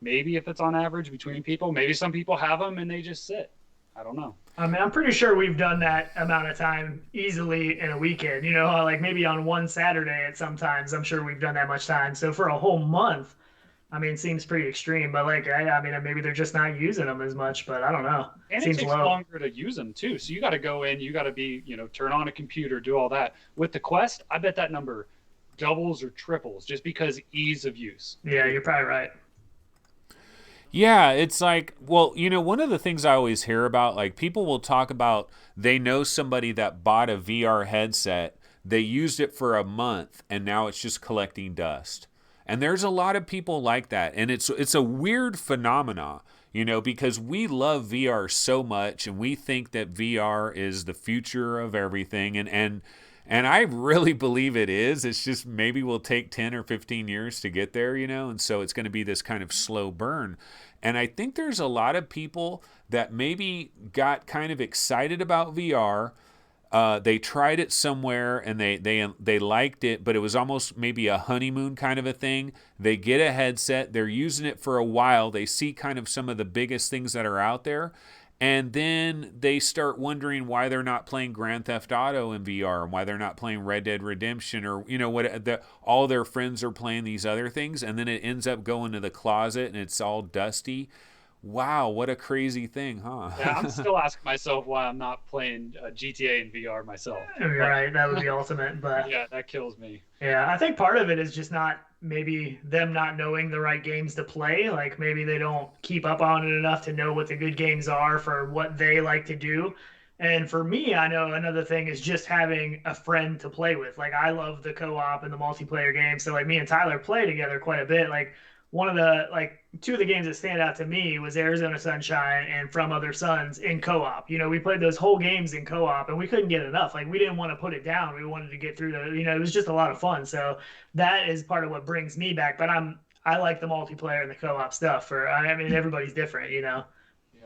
maybe if it's on average between people, maybe some people have them and they just sit. I don't know. I'm pretty sure we've done that amount of time easily in a weekend. Like maybe on one Saturday at sometimes, I'm sure we've done that much time. So for a whole month, I mean, seems pretty extreme, but like, I mean, maybe they're just not using them as much, but I don't know. And it Seems takes low. longer to use them too. So you got to go in, you got to be, turn on a computer, do all that. With the Quest, I bet that number doubles or triples just because ease of use. Yeah, you're probably right. Yeah, it's like, well, one of the things I always hear about, like people will talk about they know somebody that bought a VR headset, they used it for a month, and now it's just collecting dust. And there's a lot of people like that, and it's a weird phenomena, because we love VR so much, and we think that VR is the future of everything, and I really believe it is. It's just maybe we'll take 10 or 15 years to get there, and so it's going to be this kind of slow burn. And I think there's a lot of people that maybe got kind of excited about VR. They tried it somewhere and they liked it, but it was almost maybe a honeymoon kind of a thing. They get a headset, they're using it for a while, they see kind of some of the biggest things that are out there, and then they start wondering why they're not playing Grand Theft Auto in VR and why they're not playing Red Dead Redemption, or all their friends are playing these other things, and then it ends up going to the closet and it's all dusty. Wow, what a crazy thing, huh? Yeah, I'm still asking myself why I'm not playing GTA in VR myself. You're right. That would be ultimate, but yeah, that kills me. Yeah, I think part of it is just not maybe them not knowing the right games to play. Like maybe they don't keep up on it enough to know what the good games are for what they like to do. And for me, I know another thing is just having a friend to play with. Like I love the co-op and the multiplayer games. So like me and Tyler play together quite a bit. Like one of the two of the games that stand out to me was Arizona Sunshine and From Other Suns in co-op. We played those whole games in co-op and we couldn't get enough. Like we didn't want to put it down. We wanted to get through it was just a lot of fun. So that is part of what brings me back. But I like the multiplayer and the co-op stuff. I mean, everybody's different. Yeah.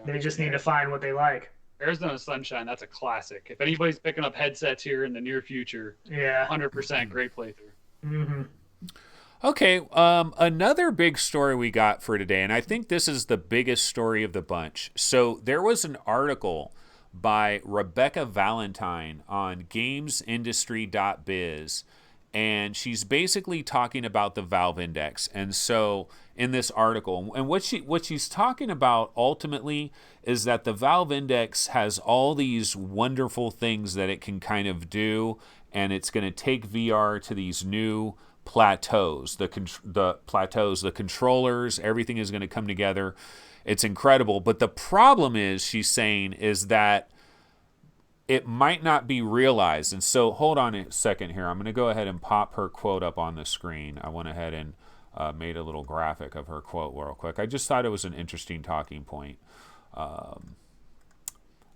They just need to find what they like. Arizona Sunshine, that's a classic. If anybody's picking up headsets here in the near future, 100% great playthrough. Mm-hmm. Okay, another big story we got for today, and I think this is the biggest story of the bunch. So there was an article by Rebecca Valentine on gamesindustry.biz, and she's basically talking about the Valve Index. And so in this article, and what she's talking about ultimately is that the Valve Index has all these wonderful things that it can kind of do, and it's going to take VR to these new plateaus, the controllers, everything is going to come together. It's incredible. But the problem is, she's saying, is that it might not be realized. And so hold on a second here. I'm going to go ahead and pop her quote up on the screen. I went ahead and made a little graphic of her quote real quick. I just thought it was an interesting talking point.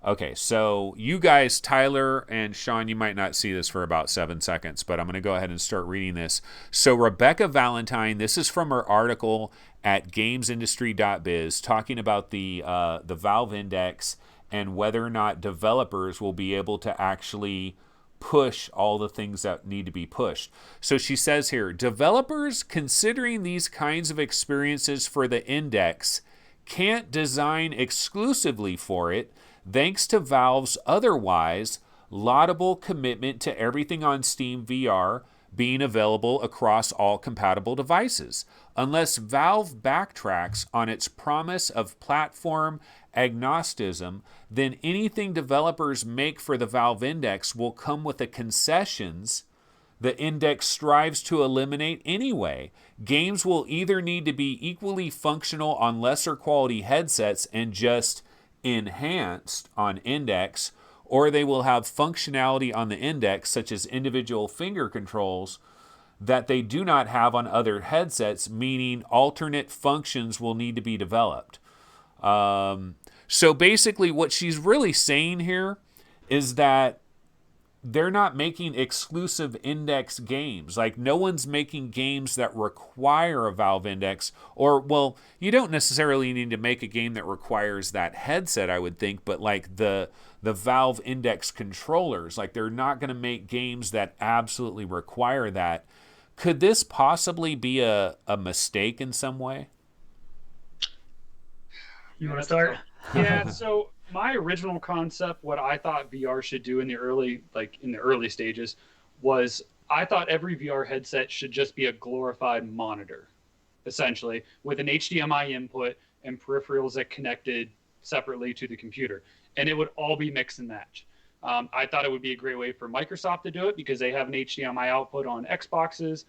Okay, so you guys, Tyler and Shawn, you might not see this for about 7 seconds, but I'm going to go ahead and start reading this. So Rebecca Valentine, this is from her article at gamesindustry.biz, talking about the Valve Index and whether or not developers will be able to actually push all the things that need to be pushed. So she says here, developers considering these kinds of experiences for the Index can't design exclusively for it, thanks to Valve's otherwise laudable commitment to everything on Steam VR being available across all compatible devices. Unless Valve backtracks on its promise of platform agnosticism, then anything developers make for the Valve Index will come with the concessions the Index strives to eliminate anyway. Games will either need to be equally functional on lesser quality headsets and just enhanced on Index, or they will have functionality on the Index, such as individual finger controls, that they do not have on other headsets, meaning alternate functions will need to be developed. So basically what she's really saying here is that they're not making exclusive Index games. Like, no one's making games that require a Valve Index, or, well, you don't necessarily need to make a game that requires that headset, I would think, but like the Valve Index controllers, like they're not going to make games that absolutely require that. Could this possibly be a mistake in some way? You want to start? Yeah, so my original concept, what I thought VR should do in the early stages, was I thought every VR headset should just be a glorified monitor. essentially, with an HDMI input and peripherals that connected separately to the computer. And it would all be mix and match. I thought it would be a great way for Microsoft to do it because they have an HDMI output on Xboxes,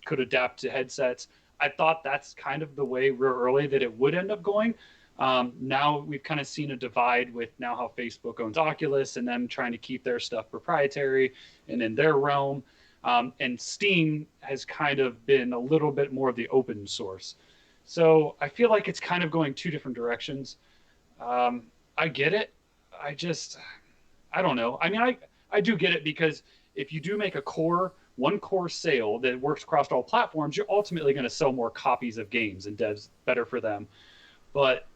could adapt to headsets. I thought that's kind of the way real early that it would end up going. Now we've kind of seen a divide with now how Facebook owns Oculus and them trying to keep their stuff proprietary and in their realm. And Steam has kind of been a little bit more of the open source. So I feel like it's kind of going two different directions. I get it. I don't know. I mean, I do get it because if you do make one core sale that works across all platforms, you're ultimately going to sell more copies of games and devs better for them. But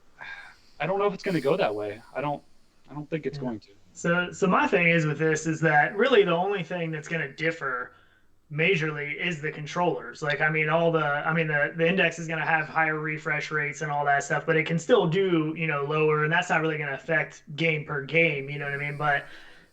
I don't know if it's going to go that way. I don't think it's going to. So my thing is with this is that really the only thing that's going to differ majorly is the controllers. Like, I mean, the Index is going to have higher refresh rates and all that stuff, but it can still do, lower, and that's not really going to affect game per game, you know what I mean? But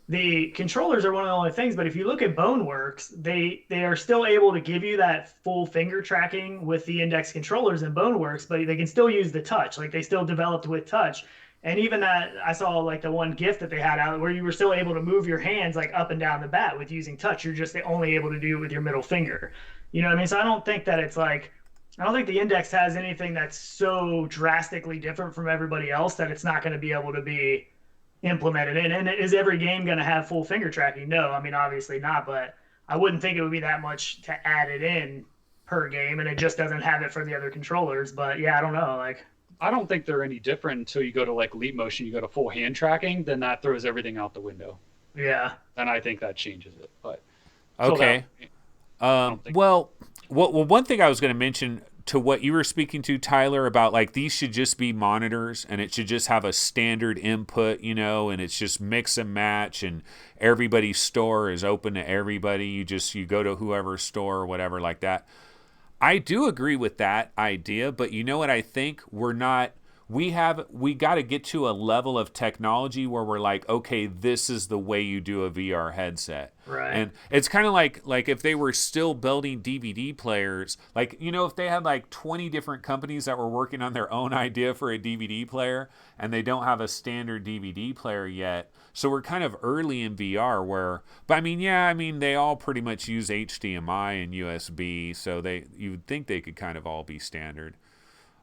the controllers are one of the only things. But if you look at Boneworks, they are still able to give you that full finger tracking with the Index controllers in Boneworks, but they can still use the touch. Like, they still developed with touch. And even that, I saw like the one GIF that they had out where you were still able to move your hands like up and down the bat with using touch. You're just only able to do it with your middle finger. You know what I mean? So I don't think that it's like, I don't think the Index has anything that's so drastically different from everybody else that it's not going to be able to be implemented in. And is every game going to have full finger tracking? No, I mean, obviously not, but I wouldn't think it would be that much to add it in per game, and it just doesn't have it for the other controllers. But yeah, I don't know. Like, I don't think they're any different until you go to like Leap Motion, you go to full hand tracking, then that throws everything out the window. Yeah. And I think that changes it. But okay. Well, one thing I was going to mention to what you were speaking to, Tyler, about like these should just be monitors and it should just have a standard input, and it's just mix and match and everybody's store is open to everybody. You go to whoever's store or whatever like that. I do agree with that idea, but you know what I think? We got to get to a level of technology where we're like, okay, this is the way you do a VR headset. Right. And it's kind of like if they were still building DVD players, like, if they had like 20 different companies that were working on their own idea for a DVD player and they don't have a standard DVD player yet. So we're kind of early in VR they all pretty much use HDMI and USB. So you would think they could kind of all be standard.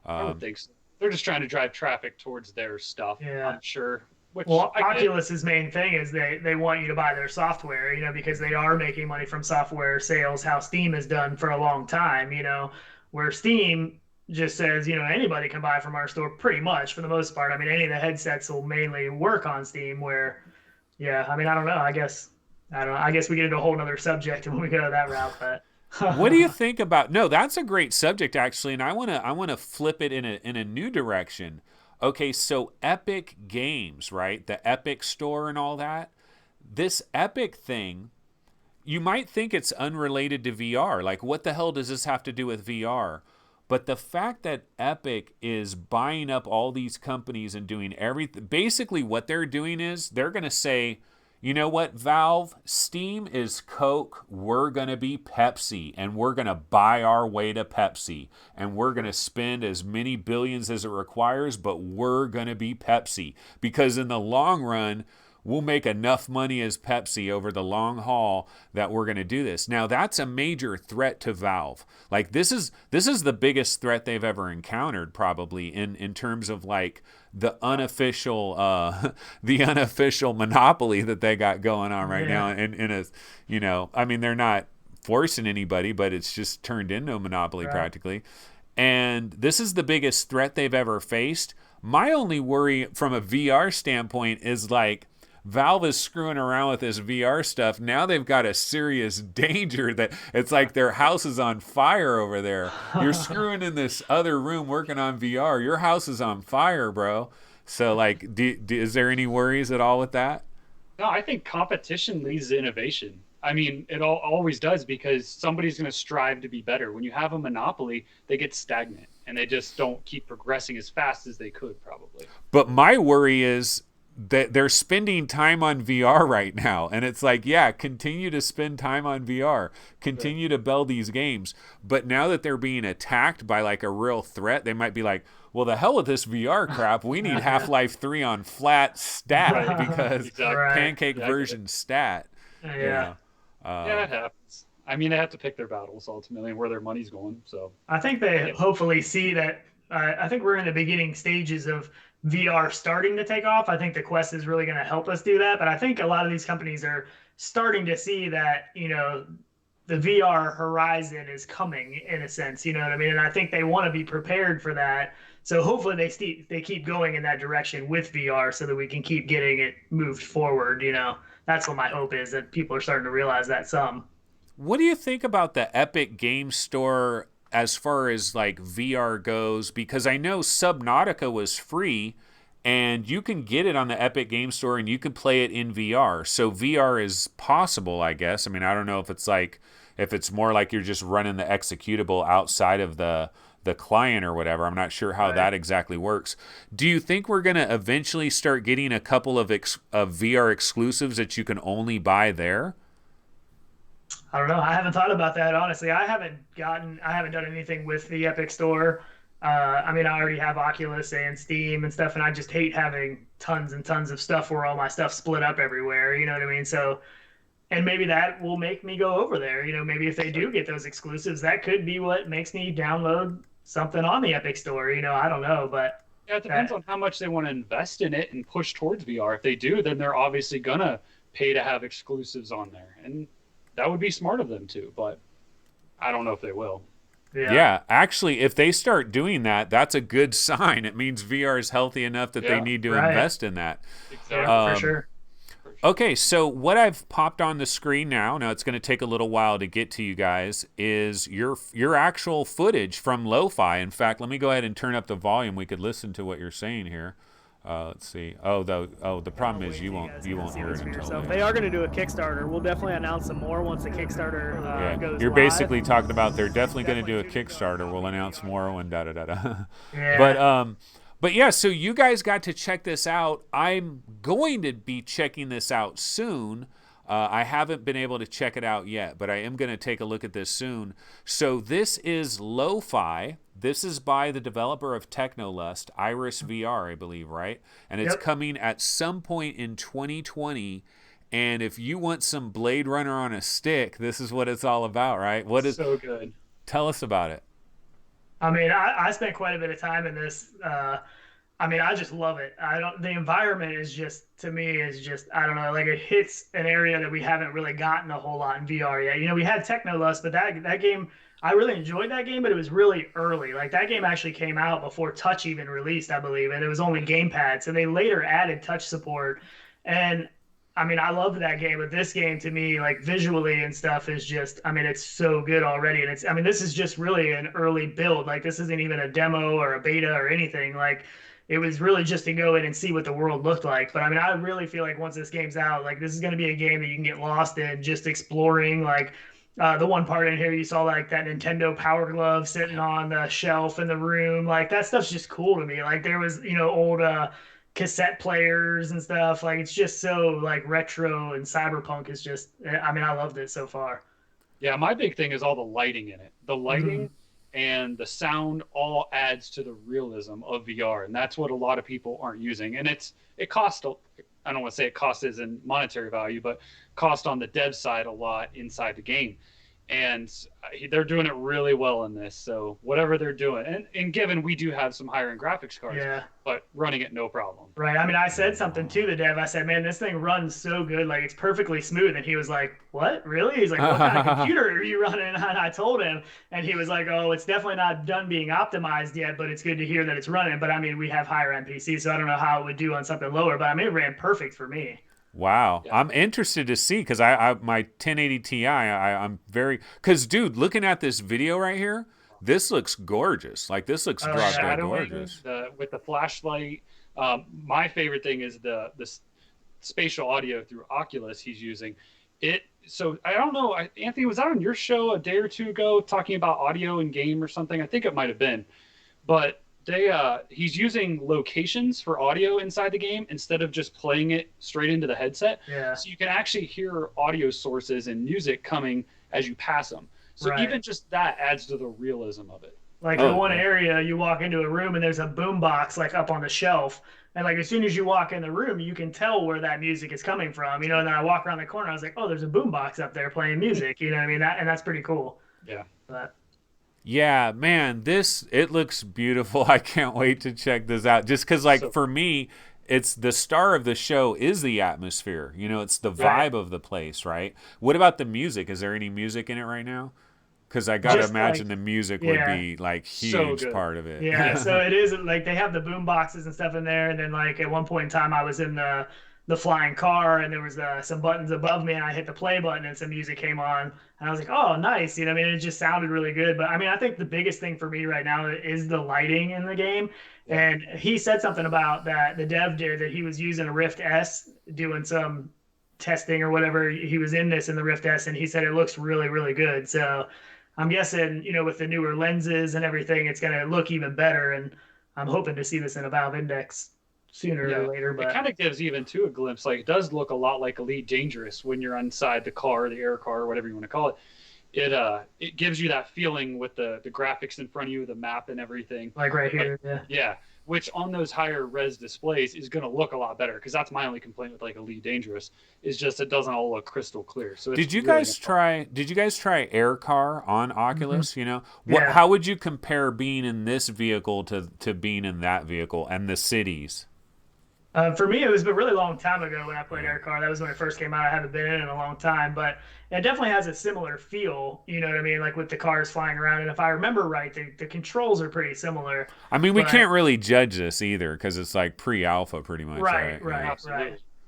I would think so. They're just trying to drive traffic towards their stuff, yeah. I'm sure. Oculus's main thing is they want you to buy their software, because they are making money from software sales, how Steam has done for a long time, where Steam just says, anybody can buy from our store pretty much for the most part. I mean, any of the headsets will mainly work on Steam where, yeah, I mean, I don't know. I guess we get into a whole nother subject when we go that route, but. What do you think about? No, that's a great subject actually, and I want to flip it in a new direction. Okay, so Epic Games, right? The Epic Store and all that. This Epic thing, you might think it's unrelated to VR. Like, what the hell does this have to do with VR? But the fact that Epic is buying up all these companies and doing everything, basically what they're doing is they're going to say, you know what, Valve? Steam is Coke. We're going to be Pepsi, and we're going to buy our way to Pepsi, and we're going to spend as many billions as it requires, but we're going to be Pepsi because in the long run, we'll make enough money as Pepsi over the long haul that we're going to do this. Now, that's a major threat to Valve. Like, this is the biggest threat they've ever encountered, probably, in terms of like the unofficial monopoly that they got going on right now. And I mean, they're not forcing anybody, but it's just turned into a monopoly practically. And this is the biggest threat they've ever faced. My only worry from a VR standpoint is like, Valve is screwing around with this VR stuff. Now they've got a serious danger that it's like their house is on fire over there. You're screwing in this other room working on VR. Your house is on fire, bro. So, like, is there any worries at all with that? No, I think competition leads to innovation. I mean, it always does because somebody's going to strive to be better. When you have a monopoly, they get stagnant and they just don't keep progressing as fast as they could probably. But my worry is they're spending time on VR right now. And it's like, yeah, continue to spend time on VR, continue to build these games. But now that they're being attacked by like a real threat, they might be like, well, the hell with this VR crap. We need Half-Life 3 on flat stat because pancake version stat. Yeah. You know? Yeah, it happens. I mean, they have to pick their battles ultimately and where their money's going. So I think they hopefully see that. I think we're in the beginning stages of VR starting to take off. I think the Quest is really going to help us do that. But I think a lot of these companies are starting to see that, you know, the VR horizon is coming in a sense, you know what I mean? And I think they want to be prepared for that. So hopefully they keep going in that direction with VR so that we can keep getting it moved forward, you know. That's what my hope is, that people are starting to realize that some. What do you think about the Epic Game Store as far as like VR goes? Because I know Subnautica was free and you can get it on the Epic Game Store and you can play it in VR. So VR is possible, I guess. I mean, I don't know if it's more like you're just running the executable outside of the client or whatever. I'm not sure how that exactly works. Do you think we're going to eventually start getting a couple of VR exclusives that you can only buy there? I don't know. I haven't thought about that, honestly. I haven't done anything with the Epic Store. I mean, I already have Oculus and Steam and stuff, and I just hate having tons and tons of stuff where all my stuff split up everywhere. You know what I mean? So, and maybe that will make me go over there. You know, maybe if they do get those exclusives, that could be what makes me download something on the Epic Store. You know, I don't know, but yeah, it depends on how much they want to invest in it and push towards VR. If they do, then they're obviously gonna pay to have exclusives on there, and that would be smart of them too, but I don't know if they will. Yeah, actually, if they start doing that, that's a good sign. It means VR is healthy enough that they need to invest in that. Exactly. For sure. Okay, so what I've popped on the screen now it's going to take a little while to get to you guys, is your actual footage from Lo-Fi. In fact, let me go ahead and turn up the volume. We could listen to what you're saying here. Let's see. The problem is you won't hear it until so if they are going to do a Kickstarter, we'll definitely announce some more once the Kickstarter goes You're live. basically talking about they're definitely going to do a Kickstarter. We'll announce more when da-da-da-da. But yeah, so you guys got to check this out. I'm going to be checking this out soon. I haven't been able to check it out yet, but I am going to take a look at this soon. So this is Lo-Fi. This is by the developer of Technolust, Iris VR, I believe, right? And it's coming at some point in 2020. And if you want some Blade Runner on a stick, this is what it's all about, right? So good. Tell us about it. I mean, I spent quite a bit of time in this. I mean, I just love it. The environment is just, to me, I don't know, like it hits an area that we haven't really gotten a whole lot in VR yet. You know, we had Technolust, but that game, I really enjoyed that game, but it was really early. Like that game actually came out before Touch even released, I believe, and it was only gamepad. So they later added Touch support. And I mean, I loved that game, but this game to me, like visually and stuff, is just, I mean, it's so good already. And I mean, this is just really an early build. Like this isn't even a demo or a beta or anything. Like it was really just to go in and see what the world looked like. But I mean, I really feel like once this game's out, like this is going to be a game that you can get lost in, just exploring. Like the one part in here, you saw like that Nintendo Power Glove sitting on the shelf in the room. Like that stuff's just cool to me. Like there was, you know, old cassette players and stuff. Like it's just so like retro, and cyberpunk is just, I mean, I loved it so far. Yeah, my big thing is all the lighting in it. The lighting and the sound all adds to the realism of VR, and that's what a lot of people aren't using. And it costs, I don't want to say it costs as in monetary value, but cost on the dev side a lot inside the game. And they're doing it really well in this. So whatever they're doing, and given we do have some higher end graphics cards, but running it no problem. Right. I mean, I said something to the dev. I said, man, this thing runs so good. Like it's perfectly smooth. And he was like, what? Really? He's like, what kind of computer are you running? And I told him, and he was like, oh, it's definitely not done being optimized yet, but it's good to hear that it's running. But I mean, we have higher end PCs, so I don't know how it would do on something lower, but I mean, it ran perfect for me. Wow. Yeah. I'm interested to see, because I my 1080 Ti, I'm very, because dude, looking at this video right here, this looks gorgeous. Like this looks gorgeous. With the flashlight. My favorite thing is the spatial audio through Oculus he's using. So I don't know, Anthony, was that on your show a day or two ago talking about audio in game or something? I think it might have been. But he's using locations for audio inside the game instead of just playing it straight into the headset. Yeah. So you can actually hear audio sources and music coming as you pass them. So Right. even just that adds to the realism of it. Like in one area, you walk into a room and there's a boom box like up on the shelf, and like as soon as you walk in the room, you can tell where that music is coming from. And then I walk around the corner, I was like, oh, there's a boom box up there playing music. You know what I mean? And that's pretty cool. Yeah. But Yeah, man, it looks beautiful. I can't wait to check this out. Just because, like, for me, it's the star of the show is the atmosphere. It's the vibe of the place, right? What about the music? Is there any music in it right now? Because I gotta imagine the music would be like huge part of it. Yeah, so it is like they have the boom boxes and stuff in there, and then like at one point in time I was in the flying car and there was some buttons above me and I hit the play button and some music came on and I was like, oh, nice. It just sounded really good. But I think the biggest thing for me right now is the lighting in the game. Yeah. And he said something about that the dev did that he was using a Rift S doing some testing or whatever. He was in the Rift S and he said it looks really, really good. So I'm guessing, with the newer lenses and everything, it's going to look even better. And I'm hoping to see this in a Valve Index sooner or later. But it kind of gives even a glimpse. Like, it does look a lot like Elite Dangerous when you're inside the car, the air car, or whatever you want to call it. It gives you that feeling with the graphics in front of you, the map and everything. Like right here, Yeah, which on those higher res displays is going to look a lot better, because that's my only complaint with like Elite Dangerous is just it doesn't all look crystal clear. So did you guys try Air Car on Oculus? Mm-hmm. How would you compare being in this vehicle to being in that vehicle and the cities? For me, it was a really long time ago when I played Air Car. That was when it first came out. I haven't been in a long time, but it definitely has a similar feel. You know what I mean? Like with the cars flying around. And if I remember right, the controls are pretty similar. We can't really judge this either because it's like pre-alpha pretty much. Right.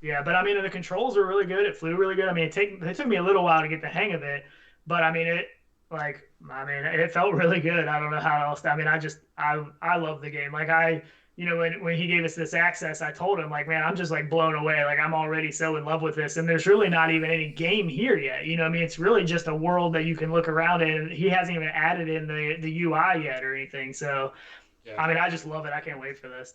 Yeah, but the controls are really good. It flew really good. It took me a little while to get the hang of it, but it felt really good. I don't know how else. I love the game. Like when he gave us this access, I told him, like, man, I'm just like blown away. Like, I'm already so in love with this. And there's really not even any game here yet. It's really just a world that you can look around in. He hasn't even added in the UI yet or anything. So, I just love it. I can't wait for this.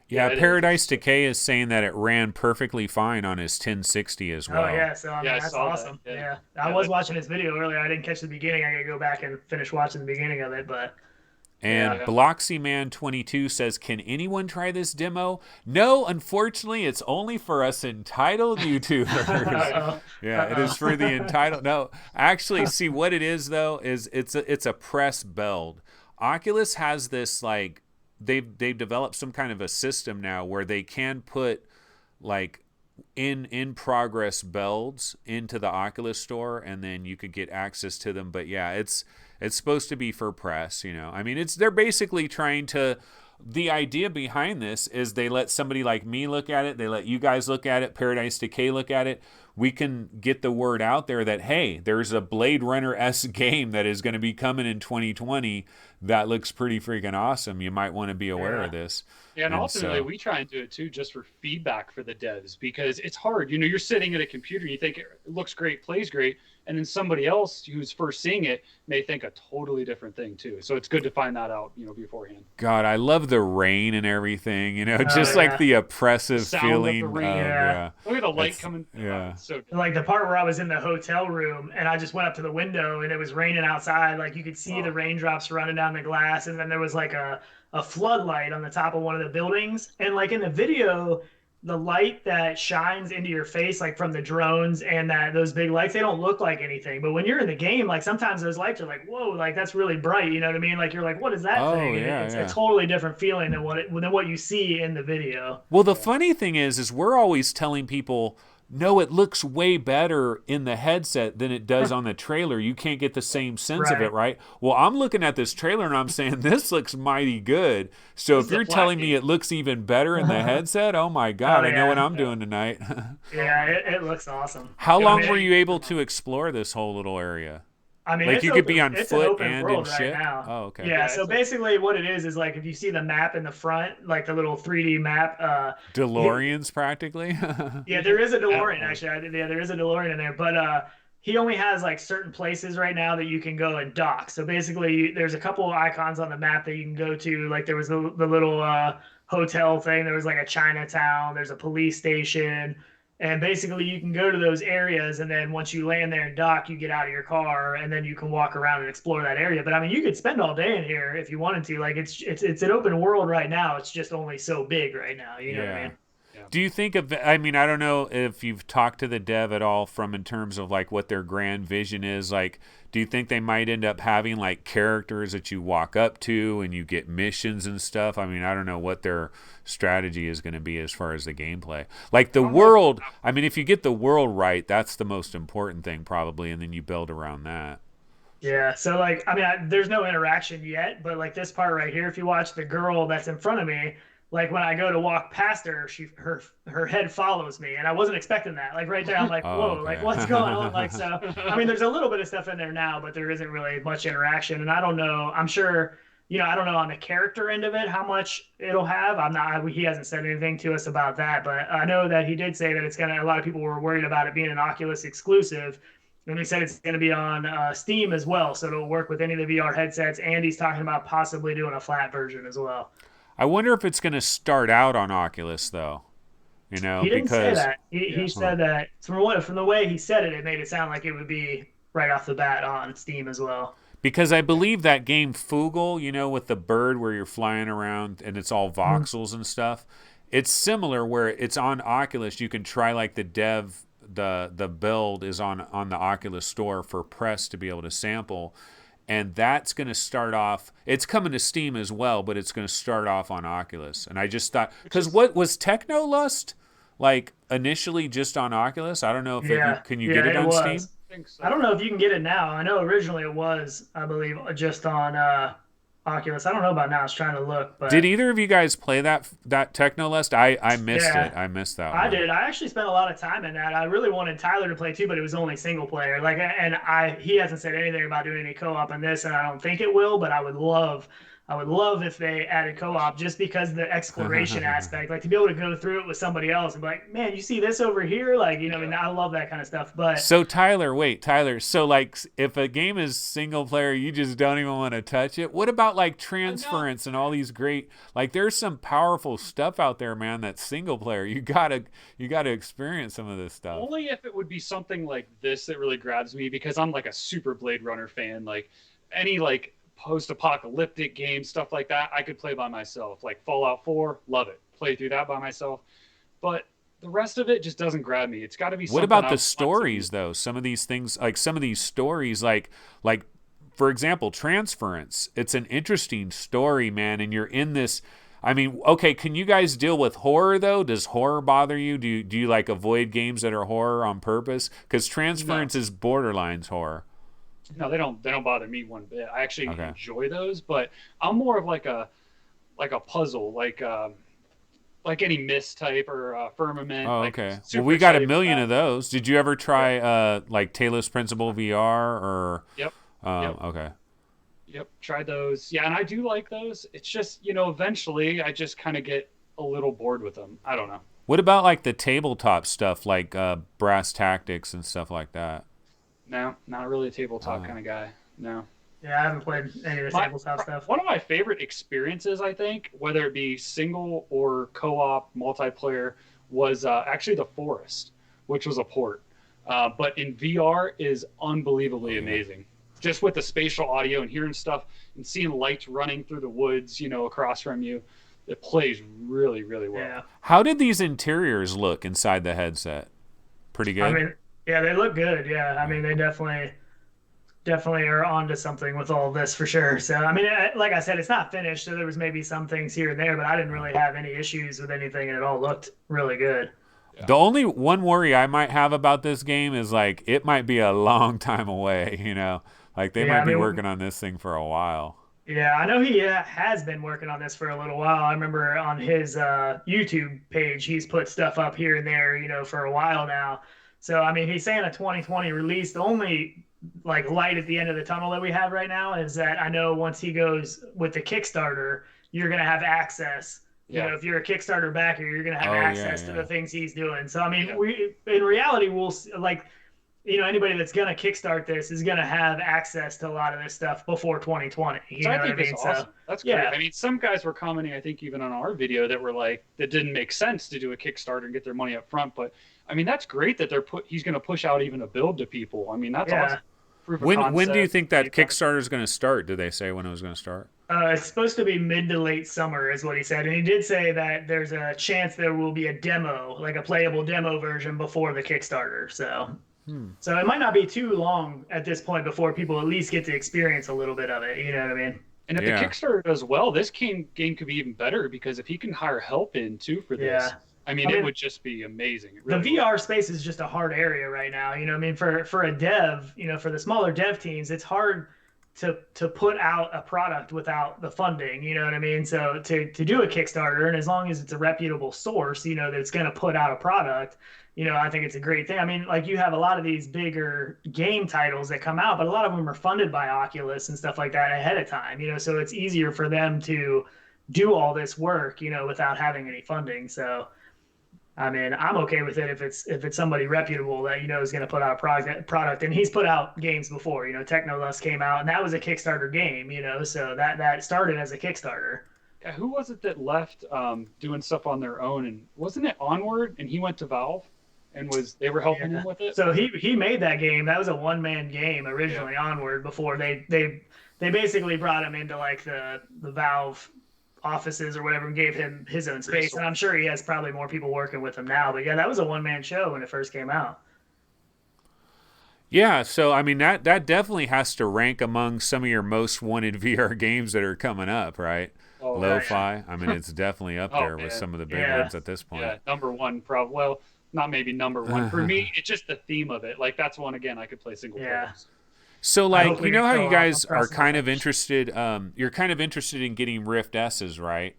Yeah, Paradise Decay is saying that it ran perfectly fine on his 1060 as well. Oh, yeah. So, that's awesome. That. Yeah. I was watching his video earlier. I didn't catch the beginning. I got to go back and finish watching the beginning of it, but... And BloxyMan22 says, can anyone try this demo? No, unfortunately, it's only for us entitled YouTubers. It is for the entitled. No, actually, see what it is, though, is it's a press build. Oculus has this, like, they've developed some kind of a system now where they can put, like, in progress builds into the Oculus store, and then you could get access to them. But yeah, it's supposed to be for press, they're basically trying to, the idea behind this is they let somebody like me look at it, they let you guys look at it, Paradise Decay look at it. We can get the word out there that, hey, there's a Blade Runner-esque game that is going to be coming in 2020 that looks pretty freaking awesome. You might want to be aware of this. Yeah, and ultimately we try and do it too just for feedback for the devs, because it's hard. You're sitting at a computer and you think it looks great, plays great, and then somebody else who's first seeing it may think a totally different thing too. So it's good to find that out, beforehand. God, I love the rain and everything, like the oppressive feeling. Look at the light coming. Yeah. So good. Like the part where I was in the hotel room and I just went up to the window and it was raining outside. Like you could see the raindrops running down the glass, and then there was like a floodlight on the top of one of the buildings. And like in the video, the light that shines into your face, like from the drones and those big lights, they don't look like anything. But when you're in the game, like sometimes those lights are like, whoa, like that's really bright. You know what I mean? Like you're like, what is that thing? Yeah, it's a totally different feeling than what you see in the video. Well, the funny thing is we're always telling people, no, it looks way better in the headset than it does on the trailer. You can't get the same sense of it, right? Well, I'm looking at this trailer and I'm saying, this looks mighty good. So if you're telling me it looks even better in the headset, oh my God, I know what I'm doing tonight. Yeah, it looks awesome. How long were you able to explore this whole little area? Like you could be on foot and in ship? Now. Oh, okay. Yeah, so basically what it is like if you see the map in the front, like the little 3D map. DeLoreans practically? Yeah, there is a DeLorean actually. Yeah, there is a DeLorean in there. But he only has like certain places right now that you can go and dock. So basically, there's a couple of icons on the map that you can go to. Like there was the little hotel thing. There was like a Chinatown. There's a police station. And basically, you can go to those areas, and then once you land there and dock, you get out of your car, and then you can walk around and explore that area. But I mean, you could spend all day in here if you wanted to. Like it's an open world right now. It's just only so big right now. You know what I mean? Do you think of, I mean, I don't know if you've talked to the dev at all from in terms of like what their grand vision is. Like, do you think they might end up having like characters that you walk up to and you get missions and stuff? I mean, I don't know what their strategy is going to be as far as the gameplay. Like the world, I mean, if you get the world right, that's the most important thing probably, and then you build around that. Yeah, so like, I mean, there's no interaction yet, but like this part right here, if you watch the girl that's in front of me, like when I go to walk past her, her head follows me, and I wasn't expecting that. Like right there, I'm like, whoa, okay. like what's going on? Like so, I mean, there's a little bit of stuff in there now, but there isn't really much interaction, and I don't know. I'm sure, I don't know on the character end of it how much it'll have. He hasn't said anything to us about that, but I know that he did say that it's gonna. A lot of people were worried about it being an Oculus exclusive. And he said it's going to be on Steam as well, so it'll work with any of the VR headsets. And he's talking about possibly doing a flat version as well. I wonder if it's going to start out on Oculus, though. He didn't say that. He said that from the way he said it, it made it sound like it would be right off the bat on Steam as well. Because I believe that game Foogle, with the bird where you're flying around and it's all voxels and stuff, it's similar where it's on Oculus. You can try like the build is on the Oculus store for press to be able to sample. And that's going to start off, it's coming to Steam as well, but it's going to start off on Oculus. And I just thought, because what was Technolust like initially just on Oculus? I don't know if can you get it on Steam? I think so. I don't know if you can get it now. I know originally it was, I believe, just on Oculus. I don't know about now. I was trying to look. But did either of you guys play that Technolust? I missed it. I missed that one. I did. I actually spent a lot of time in that. I really wanted Tyler to play too, but it was only single player. He hasn't said anything about doing any co-op in this, and I don't think it will. But I would love if they added co-op, just because of the exploration aspect, like to be able to go through it with somebody else and be like, man, you see this over here? Like, I mean, I love that kind of stuff. But so Tyler, so like if a game is single player, you just don't even want to touch it. What about like transference and all these great, like there's some powerful stuff out there, man, that's single player. You gotta experience some of this stuff. Only if it would be something like this that really grabs me, because I'm like a super Blade Runner fan. Like any like post-apocalyptic games, stuff like that, I could play by myself. Like Fallout 4, love it. Play through that by myself. But the rest of it just doesn't grab me. It's got to be something. What about the stories, though? Some of these things, like some of these stories, like for example, Transference. It's an interesting story, man, and you're in this. I mean, okay, can you guys deal with horror, though? Does horror bother you? Do you like avoid games that are horror on purpose? Because Transference is borderlines horror. No, they don't bother me one bit. I actually enjoy those, but I'm more of like a puzzle, like any Myst type or Firmament. Oh, okay. Well, we got a million of those. Did you ever try like Talos Principle VR or? Yep. Okay. Yep, tried those. Yeah, and I do like those. It's just, eventually I just kind of get a little bored with them. I don't know. What about like the tabletop stuff, like Brass Tactics and stuff like that? No, not really a tabletop kind of guy. No. Yeah, I haven't played any of the tabletop stuff. One of my favorite experiences, I think, whether it be single or co-op multiplayer, was actually The Forest, which was a port. But in VR is unbelievably amazing. Just with the spatial audio and hearing stuff and seeing lights running through the woods, across from you, it plays really, really well. Yeah. How did these interiors look inside the headset? Pretty good? I mean, yeah, they look good. Yeah, I mean, they definitely are onto something with all of this for sure. So, I mean, like I said, it's not finished, so there was maybe some things here and there, but I didn't really have any issues with anything, and it all looked really good. Yeah. The only one worry I might have about this game is like it might be a long time away, Like they might be working on this thing for a while. Yeah, I know he has been working on this for a little while. I remember on his YouTube page, he's put stuff up here and there, for a while now. So, I mean, he's saying a 2020 release. The only like light at the end of the tunnel that we have right now is that I know once he goes with the Kickstarter, you're going to have access. Yeah. If you're a Kickstarter backer, you're going to have access to the things he's doing. So, I mean, in reality, we'll like anybody that's going to kickstart this is going to have access to a lot of this stuff before 2020. You So know I think what I mean? that's awesome. That's great. Yeah. I mean, some guys were commenting, I think, even on our video that were like, that didn't make sense to do a Kickstarter and get their money up front. But I mean, that's great that he's going to push out even a build to people. I mean, that's awesome. Proof of When do you concept. think that Kickstarter is going to start? Did they say when it was going to start? It's supposed to be mid to late summer is what he said. And he did say that there's a chance there will be a demo, like a playable demo version before the Kickstarter. So it might not be too long at this point before people at least get to experience a little bit of it. You know what I mean? And if the Kickstarter does well, this game could be even better, because if he can hire help in too for this, I mean, it would just be amazing. It really the VR space is just a hard area right now. You know what I mean? For a dev, for the smaller dev teams, it's hard to put out a product without the funding. You know what I mean? So to do a Kickstarter, and as long as it's a reputable source, that's going to put out a product, I think it's a great thing. I mean, like, you have a lot of these bigger game titles that come out, but a lot of them are funded by Oculus and stuff like that ahead of time, so it's easier for them to do all this work, without having any funding. So, I mean, I'm okay with it if it's somebody reputable that is going to put out a product. And he's put out games before. Technolust came out, and that was a Kickstarter game. So that started as a Kickstarter. Yeah, who was it that left doing stuff on their own? And wasn't it Onward? And he went to Valve, and they were helping him with it. So he made that game. That was a one-man game originally. Onward, before they basically brought him into like the Valve offices or whatever and gave him his own space. And I'm sure he has probably more people working with him now. But yeah, that was a one-man show when it first came out. Yeah, so I mean that definitely has to rank among some of your most wanted VR games that are coming up, right? Oh, Lo-fi. yeah. I mean, it's definitely up there with some of the big ones at this point. Yeah, number one, probably. Well, not maybe number one for me. It's just the theme of it. Like, that's one again I could play single player. So, like, how you guys are kind of interested, you're kind of interested in getting Rift S's, right?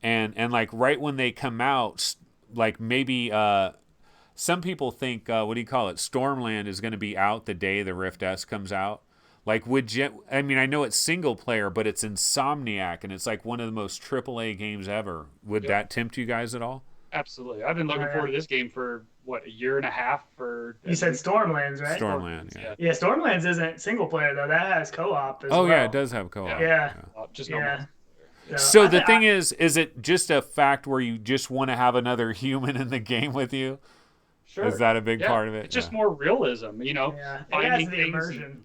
And like, right when they come out, like, maybe some people think, what do you call it, Stormland is going to be out the day the Rift S comes out. Like, I mean, I know it's single player, but it's Insomniac, and it's like one of the most AAA games ever. Would that tempt you guys at all? Absolutely. I've been looking forward to this game for, a year and a half? You said Stormlands, right? Stormlands, yeah. Yeah, Stormlands isn't single player, though. That has co-op as well. Oh, yeah, it does have co-op. Yeah. Just normal. So the thing is it just a fact where you just want to have another human in the game with you? Sure. Is that a big part of it? It's just more realism, Yeah, it finding has the things. immersion.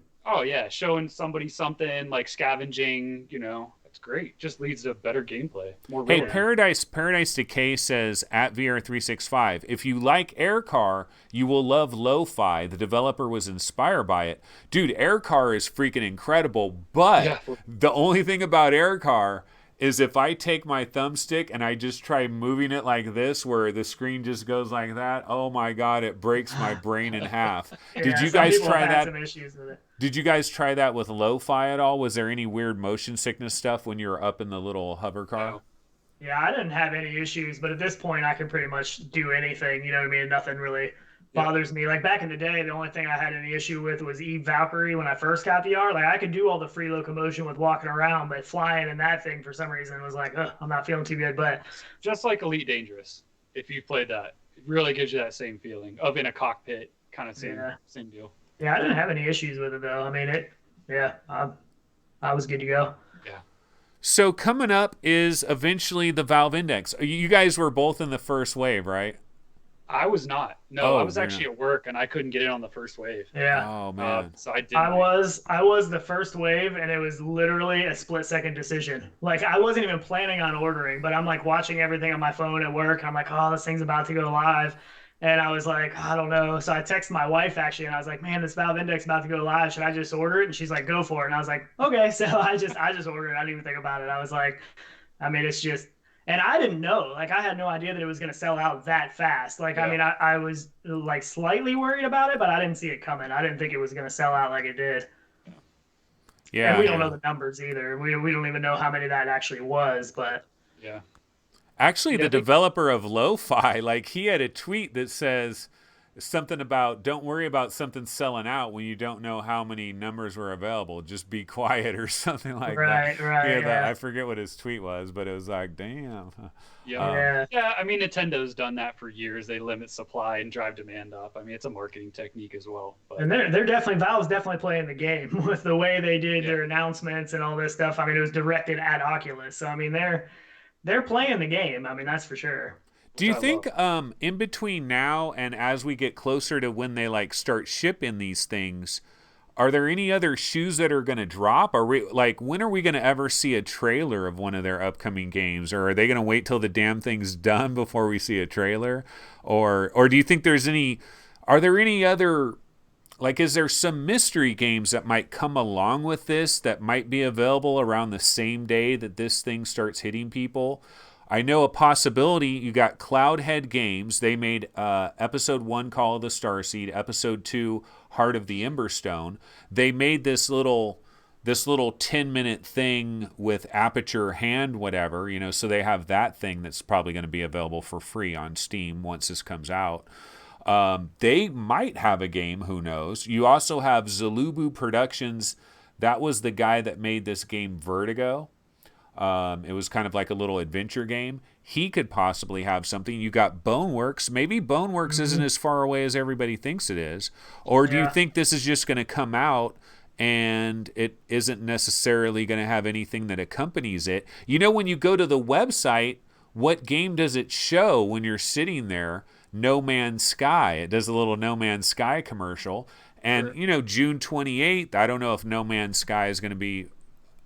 Showing somebody something, like scavenging, it's great. Just leads to better gameplay. More Hey, realism. Paradise Decay says at VR365, if you like Aircar, you will love Lo-Fi. The developer was inspired by it. Dude, Aircar is freaking incredible, but the only thing about Aircar is if I take my thumbstick and I just try moving it like this, where the screen just goes like that, oh my God, it breaks my brain in half. Did you guys try that? Some issues with it. Did you guys try that with Lo-Fi at all? Was there any weird motion sickness stuff when you were up in the little hover car? No. Yeah, I didn't have any issues, but at this point I can pretty much do anything, you know what I mean? Nothing really bothers me. Like, back in the day, the only thing I had any issue with was Eve Valkyrie when I first got VR. Like, I could do all the free locomotion with walking around, but flying in that thing for some reason was like, I'm not feeling too good. But just like Elite Dangerous, if you played that, it really gives you that same feeling of in a cockpit, kind of same deal. Yeah, I didn't have any issues with it though. I mean, I was good to go. Yeah. So coming up is eventually the Valve Index. You guys were both in the first wave, right? I was not. No, I was actually at work and I couldn't get in on the first wave. Yeah. Oh man. So I didn't. I was the first wave, and it was literally a split-second decision. Like, I wasn't even planning on ordering, but I'm like watching everything on my phone at work. I'm like, oh, this thing's about to go live. And I was like, I don't know. So I texted my wife actually, and I was like, man, this Valve Index is about to go live. Should I just order it? And she's like, go for it. And I was like, okay. So I just ordered it. I didn't even think about it. I was like, I mean, it's just, and I didn't know. Like, I had no idea that it was going to sell out that fast. Like, I mean, I was like slightly worried about it, but I didn't see it coming. I didn't think it was going to sell out like it did. Yeah. And we don't know the numbers either. We don't even know how many that actually was, but. Yeah. Actually, the developer of Lo-Fi, like, he had a tweet that says, something about don't worry about something selling out when you don't know how many numbers were available. Just be quiet or something like that. Right. Yeah. I forget what his tweet was, but it was like, damn. Yeah. I mean, Nintendo's done that for years. They limit supply and drive demand up. I mean, it's a marketing technique as well. But. And Valve's definitely playing the game with the way they did their announcements and all this stuff. I mean, it was directed at Oculus, so I mean, they're playing the game. I mean, that's for sure. Do you think in between now and as we get closer to when they like start shipping these things, are there any other shoes that are going to drop? Are we like when are we going to ever see a trailer of one of their upcoming games, or are they going to wait till the damn thing's done before we see a trailer, or do you think are there any other, like, is there some mystery games that might come along with this that might be available around the same day that this thing starts hitting people? I know a possibility. You got Cloudhead Games. They made Episode 1, Call of the Starseed, Episode 2, Heart of the Emberstone. They made this little 10-minute thing with Aperture Hand, whatever, so they have that thing that's probably going to be available for free on Steam once this comes out. They might have a game, who knows. You also have Zalubu Productions. That was the guy that made this game Vertigo. It was kind of like a little adventure game. He could possibly have something. You got Boneworks. Maybe Boneworks isn't as far away as everybody thinks it is. Or do you think this is just going to come out and it isn't necessarily going to have anything that accompanies it? When you go to the website, what game does it show when you're sitting there? No Man's Sky. It does a little No Man's Sky commercial. And, June 28th, I don't know if No Man's Sky is going to be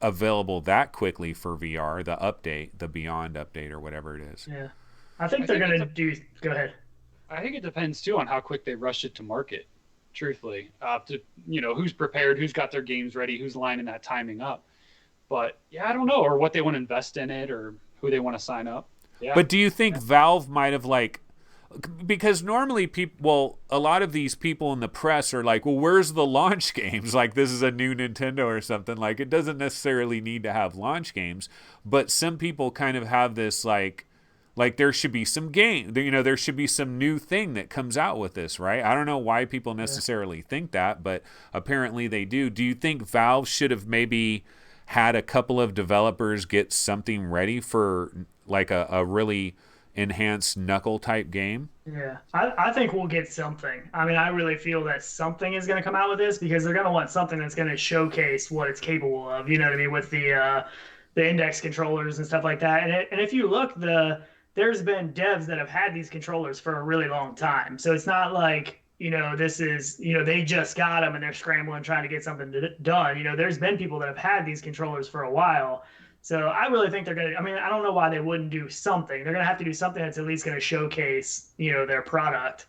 available that quickly for VR, the update, the Beyond update or whatever it is. Yeah. I think they're going to do... Go ahead. I think it depends, too, on how quick they rush it to market, truthfully. Who's prepared, who's got their games ready, who's lining that timing up. But, I don't know, or what they want to invest in it or who they want to sign up. Yeah. But do you think Valve might have, because normally a lot of these people in the press are like, well, where's the launch games? Like, this is a new Nintendo or something. Like, it doesn't necessarily need to have launch games, but some people kind of have this like there should be some game, there should be some new thing that comes out with this, right? I don't know why people necessarily think that, but apparently they do. Do you think Valve should have maybe had a couple of developers get something ready for like a really enhanced Knuckle type game? Yeah, I think we'll get something. I mean, I really feel that something is going to come out with this because they're going to want something that's going to showcase what it's capable of. You know what I mean? With the index controllers and stuff like that. And if you look, there's been devs that have had these controllers for a really long time. So it's not like this is they just got them and they're scrambling trying to get something done. There's been people that have had these controllers for a while. So I really think they're going to, I don't know why they wouldn't do something. They're going to have to do something that's at least going to showcase, their product.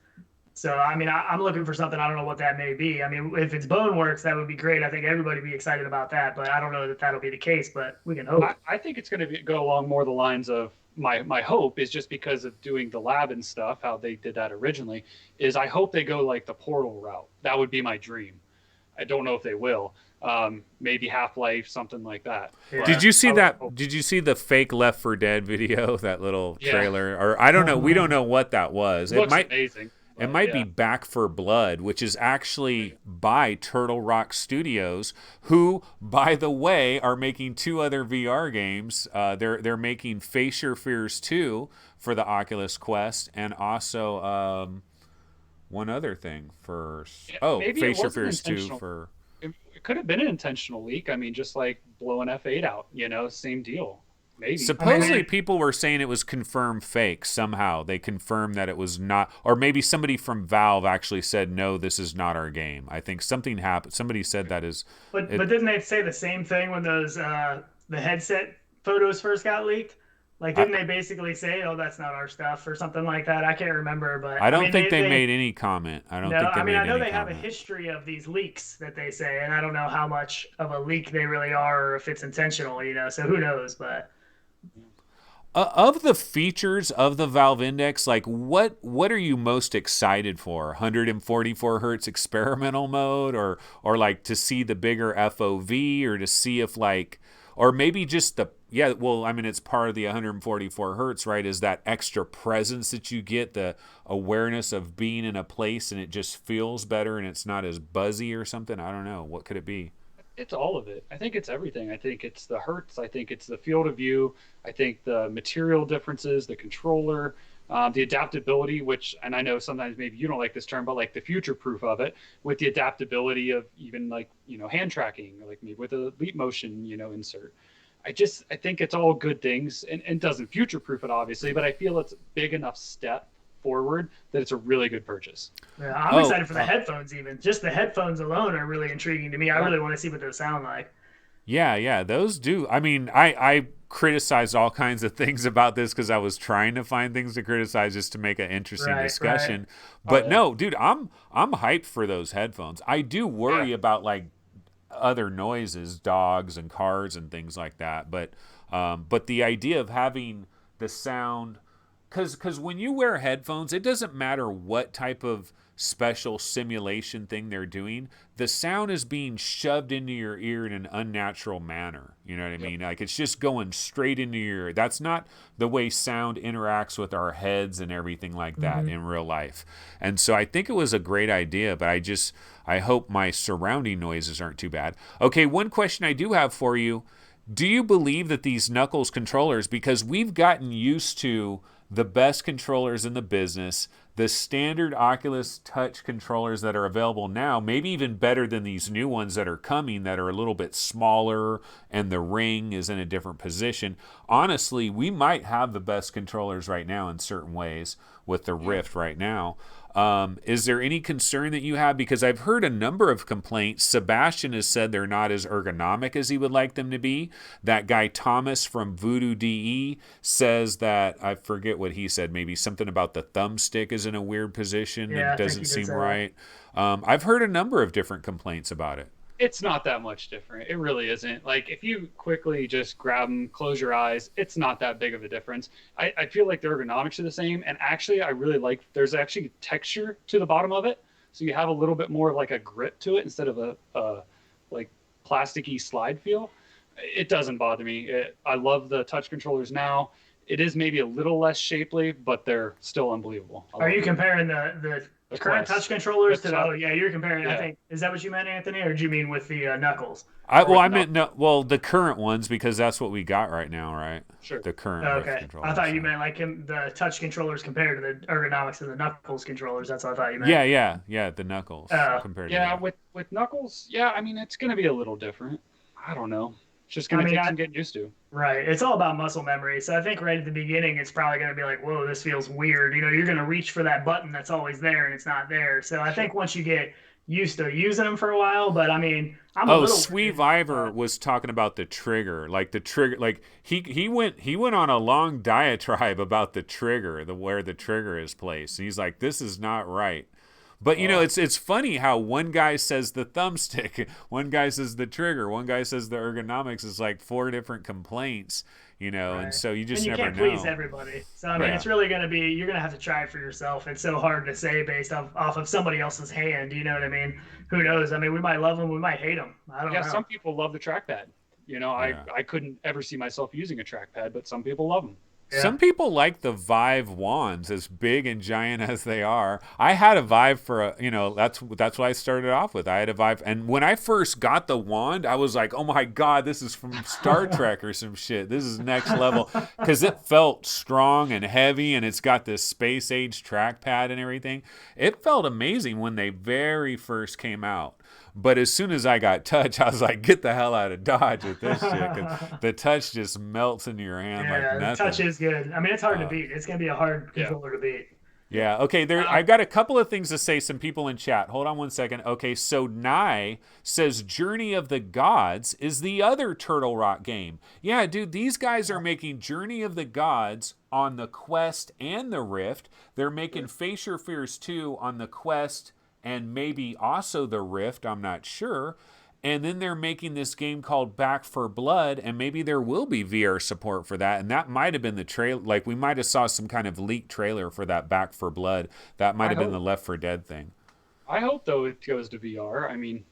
So, I'm looking for something. I don't know what that may be. If it's Boneworks, that would be great. I think everybody would be excited about that, but I don't know that that'll be the case, but we can hope. I think it's going to go along more the lines of my hope is just because of doing the lab and stuff, how they did that originally, is I hope they go like the Portal route. That would be my dream. I don't know if they will. Maybe Half-Life, something like that. Yeah. Did you see that? Did you see the fake Left 4 Dead video? That little trailer, or I don't know. We don't know what that was. It might amazing. It might be Back for Blood, which is actually by Turtle Rock Studios, who, by the way, are making 2 other VR games. They're making Face Your Fears 2 for the Oculus Quest, and also one other thing for Face Your Fears 2 for. It could have been an intentional leak. Just like blowing F8 out, same deal. Maybe. Supposedly people were saying it was confirmed fake somehow. They confirmed that it was not, or maybe somebody from Valve actually said, no, this is not our game. I think something happened. Somebody said that is. But didn't they say the same thing when those the headset photos first got leaked? Like, didn't they basically say, "Oh, that's not our stuff" or something like that? I can't remember, but I don't think they made any comment. I don't think they made any comment. I know they have a history of these leaks that they say, and I don't know how much of a leak they really are, or if it's intentional. So who knows? But of the features of the Valve Index, like what are you most excited for? 144 hertz experimental mode, or like to see the bigger FOV, or to see if or maybe just Yeah, well, I mean, it's part of the 144 hertz, right? Is that extra presence that you get, the awareness of being in a place and it just feels better and it's not as buzzy or something? I don't know. What could it be? It's all of it. I think it's everything. I think it's the hertz. I think it's the field of view. I think the material differences, the controller, the adaptability, which, and I know sometimes maybe you don't like this term, but like the future proof of it, with the adaptability of even like, hand tracking, like maybe with a leap motion, insert. I think it's all good things, and doesn't future proof it obviously, but I feel it's a big enough step forward that it's a really good purchase. Yeah, I'm excited for the headphones even. Just the headphones alone are really intriguing to me. I really want to see what those sound like. Yeah, those do. I mean, I criticized all kinds of things about this because I was trying to find things to criticize just to make an interesting discussion. Right. But no, dude, I'm hyped for those headphones. I do worry about like other noises, dogs and cars and things like that. But the idea of having the sound, because when you wear headphones, it doesn't matter what type of special simulation thing they're doing, the sound is being shoved into your ear in an unnatural manner. You know what I mean? Like it's just going straight into your ear. That's not the way sound interacts with our heads and everything like that in real life. And so I think it was a great idea, but I hope my surrounding noises aren't too bad. Okay, one question I do have for you. Do you believe that these Knuckles controllers, because we've gotten used to the best controllers in the business, the standard Oculus Touch controllers that are available now, maybe even better than these new ones that are coming that are a little bit smaller and the ring is in a different position. Honestly, we might have the best controllers right now in certain ways with the Rift right now. Is there any concern that you have? Because I've heard a number of complaints. Sebastian has said they're not as ergonomic as he would like them to be. That guy Thomas from Voodoo DE says that, I forget what he said, maybe something about the thumbstick is in a weird position and doesn't seem right. I've heard a number of different complaints about it. It's not that much different. It really isn't. Like if you quickly just grab them, close your eyes, it's not that big of a difference. I feel like the ergonomics are the same. And actually, I really like, there's actually texture to the bottom of it. So you have a little bit more like a grip to it instead of a like plasticky slide feel. It doesn't bother me. I love the touch controllers now. It is maybe a little less shapely, but they're still unbelievable. Are you comparing the current touch controllers to you're comparing, I think, is that what you meant, Anthony, or did you mean with the Knuckles? I meant the current ones, because that's what we got right now, right? Sure. The current Rift controllers. I thought you meant like the touch controllers compared to the ergonomics of the Knuckles controllers. That's what I thought you meant. Yeah, the Knuckles compared to with Knuckles, I mean, it's going to be a little different. I don't know. It's just going to take some getting used to. Right. It's all about muscle memory. So I think right at the beginning, it's probably going to be like, whoa, this feels weird. You're going to reach for that button that's always there and it's not there. So I think once you get used to using them for a while, but I mean, Sweet Ivor was talking about the trigger. Like the trigger, like he went on a long diatribe about the trigger, where the trigger is placed. And he's like, this is not right. But, it's funny how one guy says the thumbstick, one guy says the trigger, one guy says the ergonomics is like 4 different complaints, and so you just never know. And you can't please everybody. So, I mean, it's really going to be, you're going to have to try it for yourself. It's so hard to say based off of somebody else's hand, you know what I mean? Who knows? I mean, we might love them, we might hate them. I don't know. Some people love the trackpad. I couldn't ever see myself using a trackpad, but some people love them. Yeah. Some people like the Vive wands, as big and giant as they are. I had a Vive for that's what I started off with. I had a Vive, and when I first got the wand, I was like, oh my god, this is from Star Trek or some shit. This is next level, because it felt strong and heavy, and it's got this space age trackpad and everything. It felt amazing when they very first came out. But as soon as I got Touch, I was like, get the hell out of Dodge with this shit. 'Cause the Touch just melts into your hand like nothing. Touch is good. I mean, it's hard to beat. It's going to be a hard controller to beat. Yeah, okay, I've got a couple of things to say, some people in chat. Hold on one second. Okay, so Nye says Journey of the Gods is the other Turtle Rock game. Yeah, dude, these guys are making Journey of the Gods on the Quest and the Rift. They're making Face Your Fears 2 on the Quest and maybe also the Rift, I'm not sure. And then they're making this game called Back for Blood, and maybe there will be VR support for that. And that might have been the trailer. Like, we might have saw some kind of leaked trailer for that Back for Blood. That might have been the Left 4 Dead thing. I hope, though, it goes to VR. I mean,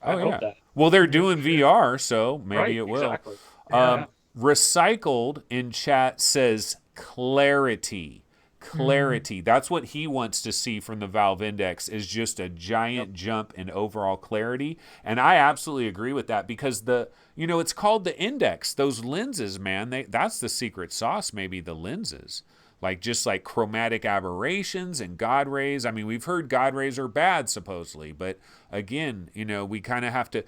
I hope that. Well, they're doing VR, so maybe it will. Exactly. Yeah. Recycled in chat says clarity. Clarity. That's what he wants to see from the Valve Index, is just a giant jump in overall clarity. And I absolutely agree with that, because it's called the Index. Those lenses, man, that's the secret sauce, maybe, the lenses. Just like chromatic aberrations and God rays. I mean, we've heard God rays are bad, supposedly. But again, we kind of have to...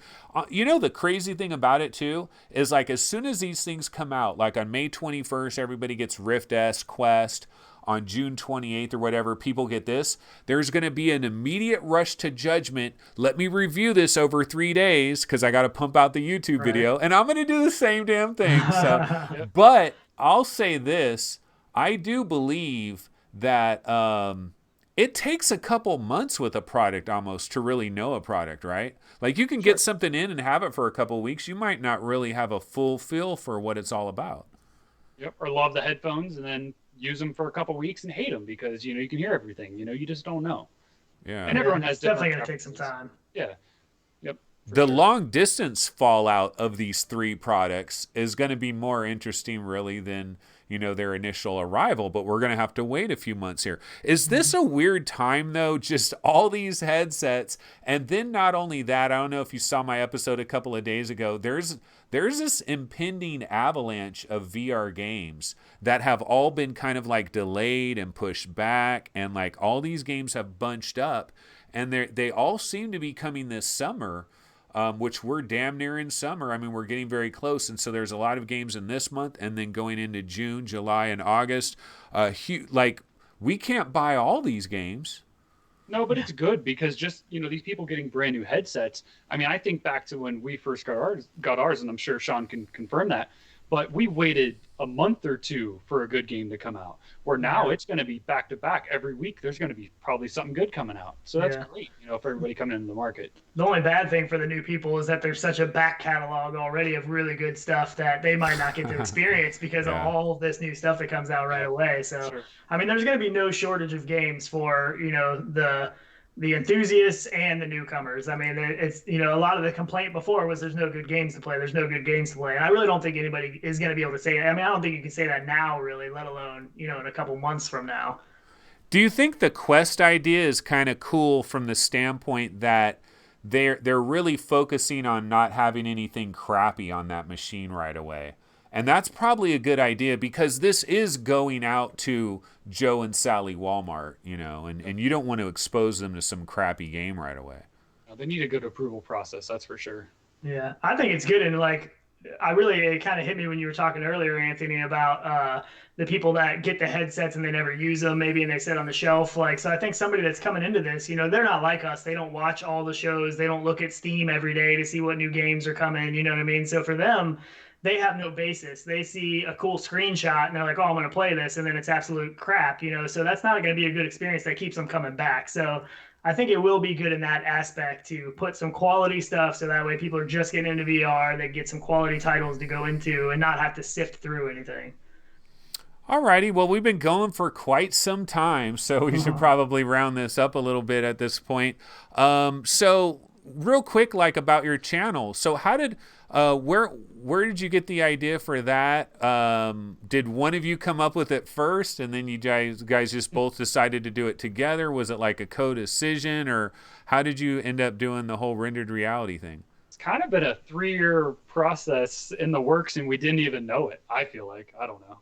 the crazy thing about it, too, is as soon as these things come out, on May 21st, everybody gets Rift S, Quest. On June 28th or whatever, people get this. There's going to be an immediate rush to judgment. Let me review this over 3 days, because I got to pump out the YouTube video. And I'm going to do the same damn thing. So, But I'll say this. I do believe that it takes a couple months with a product almost to really know a product, right? You can get something in and have it for a couple weeks. You might not really have a full feel for what it's all about. Yep. Or love the headphones and then use them for a couple weeks and hate them because, you can hear everything. You just don't know. Yeah. And everyone has definitely going to take some time. Yeah. Yep. The long distance fallout of these three products is going to be more interesting, really, than their initial arrival, but we're going to have to wait a few months here. Is this a weird time, though? Just all these headsets, and then not only that, I don't know if you saw my episode a couple of days ago, there's this impending avalanche of VR games that have all been kind of delayed and pushed back, and all these games have bunched up, and they all seem to be coming this summer. Which we're damn near in summer. I mean, we're getting very close. And so there's a lot of games in this month, and then going into June, July, and August. We can't buy all these games. No, but it's good because just, these people getting brand new headsets. I mean, I think back to when we first got ours, and I'm sure Shawn can confirm that. But we waited a month or two for a good game to come out. Where now it's going to be back to back every week. There's going to be probably something good coming out. So that's great, for everybody coming into the market. The only bad thing for the new people is that there's such a back catalog already of really good stuff that they might not get to experience because of all of this new stuff that comes out right away. So, I mean, there's going to be no shortage of games for, the enthusiasts and the newcomers. I mean, it's, a lot of the complaint before was there's no good games to play. There's no good games to play. And I really don't think anybody is going to be able to say that. I mean, I don't think you can say that now, really, let alone, in a couple months from now. Do you think the Quest idea is kind of cool from the standpoint that they're really focusing on not having anything crappy on that machine right away? And that's probably a good idea because this is going out to Joe and Sally Walmart, and you don't want to expose them to some crappy game right away. They need a good approval process, that's for sure. Yeah, I think it's good. And it kind of hit me when you were talking earlier, Anthony, about the people that get the headsets and they never use them, maybe, and they sit on the shelf. So I think somebody that's coming into this, they're not like us. They don't watch all the shows. They don't look at Steam every day to see what new games are coming. You know what I mean? So for them, they have no basis. They see a cool screenshot and they're like, oh, I'm going to play this. And then it's absolute crap, so that's not going to be a good experience that keeps them coming back. So I think it will be good in that aspect to put some quality stuff. So that way people are just getting into VR. They get some quality titles to go into and not have to sift through anything. All righty. Well, we've been going for quite some time, so we should probably round this up a little bit at this point. So real quick, about your channel. So how did... where did you get the idea for that? Did one of you come up with it first and then you guys just both decided to do it together? Was it a co-decision, or how did you end up doing the whole rendered reality thing? It's kind of been a 3-year process in the works and we didn't even know it. I feel like, I don't know.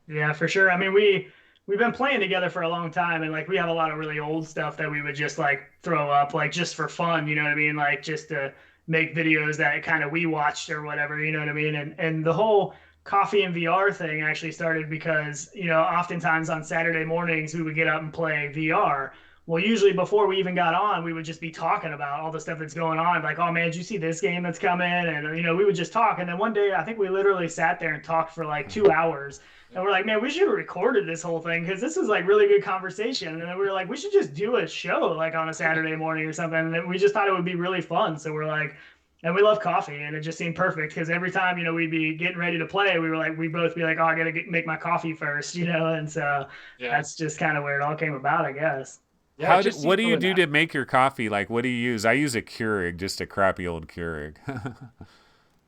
Yeah, for sure. I mean, we've been playing together for a long time, and we have a lot of really old stuff that we would just throw up just for fun, you know what I mean? Just to make videos that kind of we watched or whatever, you know what I mean? And the whole coffee and VR thing actually started because, oftentimes on Saturday mornings we would get up and play VR. Well, usually before we even got on, we would just be talking about all the stuff that's going on. Oh man, did you see this game that's coming? And, we would just talk. And then one day, I think we literally sat there and talked for 2 hours. And we're like, man, we should have recorded this whole thing because this is really good conversation. And then we were like, we should just do a show on a Saturday morning or something. And we just thought it would be really fun. So we're like, and we love coffee, and it just seemed perfect because every time, we'd be getting ready to play, we'd both be like, oh, I got to make my coffee first, and so that's just kind of where it all came about, I guess. Yeah, what do you do to make your coffee? What do you use? I use a Keurig, just a crappy old Keurig.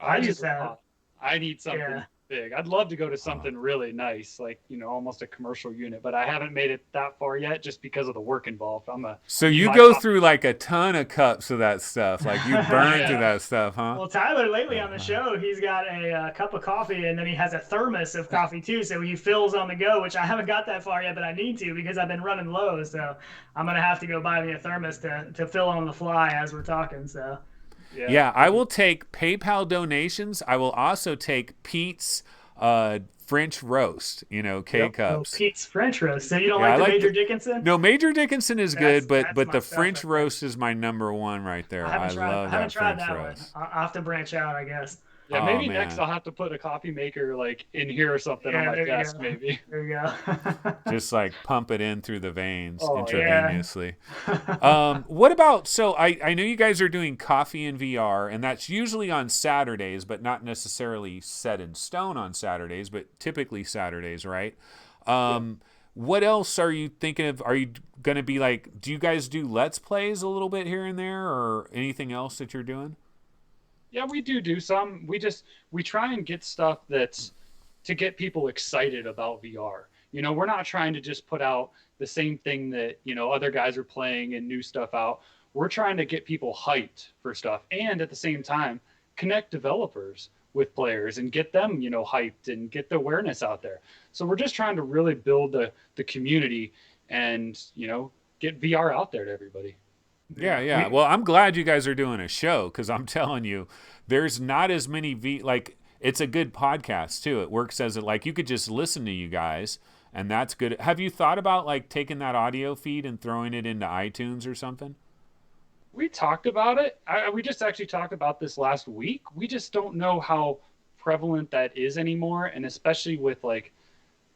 I use that. I need something big. I'd love to go to something really nice, like, almost a commercial unit, but I haven't made it that far yet just because of the work involved. So you go through like a ton of cups of that stuff. Like you burn through that stuff, huh? Well, Tyler, lately on the show, he's got a cup of coffee, and then he has a thermos of coffee too, so he fills on the go, which I haven't got that far yet, but I need to because I've been running low. So I'm going to have to go buy me a thermos to fill on the fly as we're talking. So. Yeah, I will take PayPal donations. I will also take Pete's French roast, K-Cups. Oh, Pete's French roast. So you don't like the Major Dickinson? No, Major Dickinson is good, but the French roast is my number one right there. I love that French roast. I'll have to branch out, I guess. Yeah, maybe next I'll have to put a coffee maker like in here or something on my desk, maybe. There you go. Just like pump it in through the veins intravenously. What about, so I know you guys are doing coffee in VR, and that's usually on Saturdays, but not necessarily set in stone on Saturdays, but typically Saturdays, right? What else are you thinking of? Are you going to be like, do you guys do Let's Plays a little bit here and there, or anything else that you're doing? Yeah, we do some. We try and get stuff that's to get people excited about VR. We're not trying to just put out the same thing that, other guys are playing and new stuff out. We're trying to get people hyped for stuff and at the same time connect developers with players and get them, hyped and get the awareness out there. So we're just trying to really build the community and, get VR out there to everybody. Yeah. Well, I'm glad you guys are doing a show because I'm telling you, there's not as many it's a good podcast too. It works as you could just listen to you guys, and that's good. Have you thought about like taking that audio feed and throwing it into iTunes or something? We talked about it. We just actually talked about this last week. We just don't know how prevalent that is anymore, and especially with I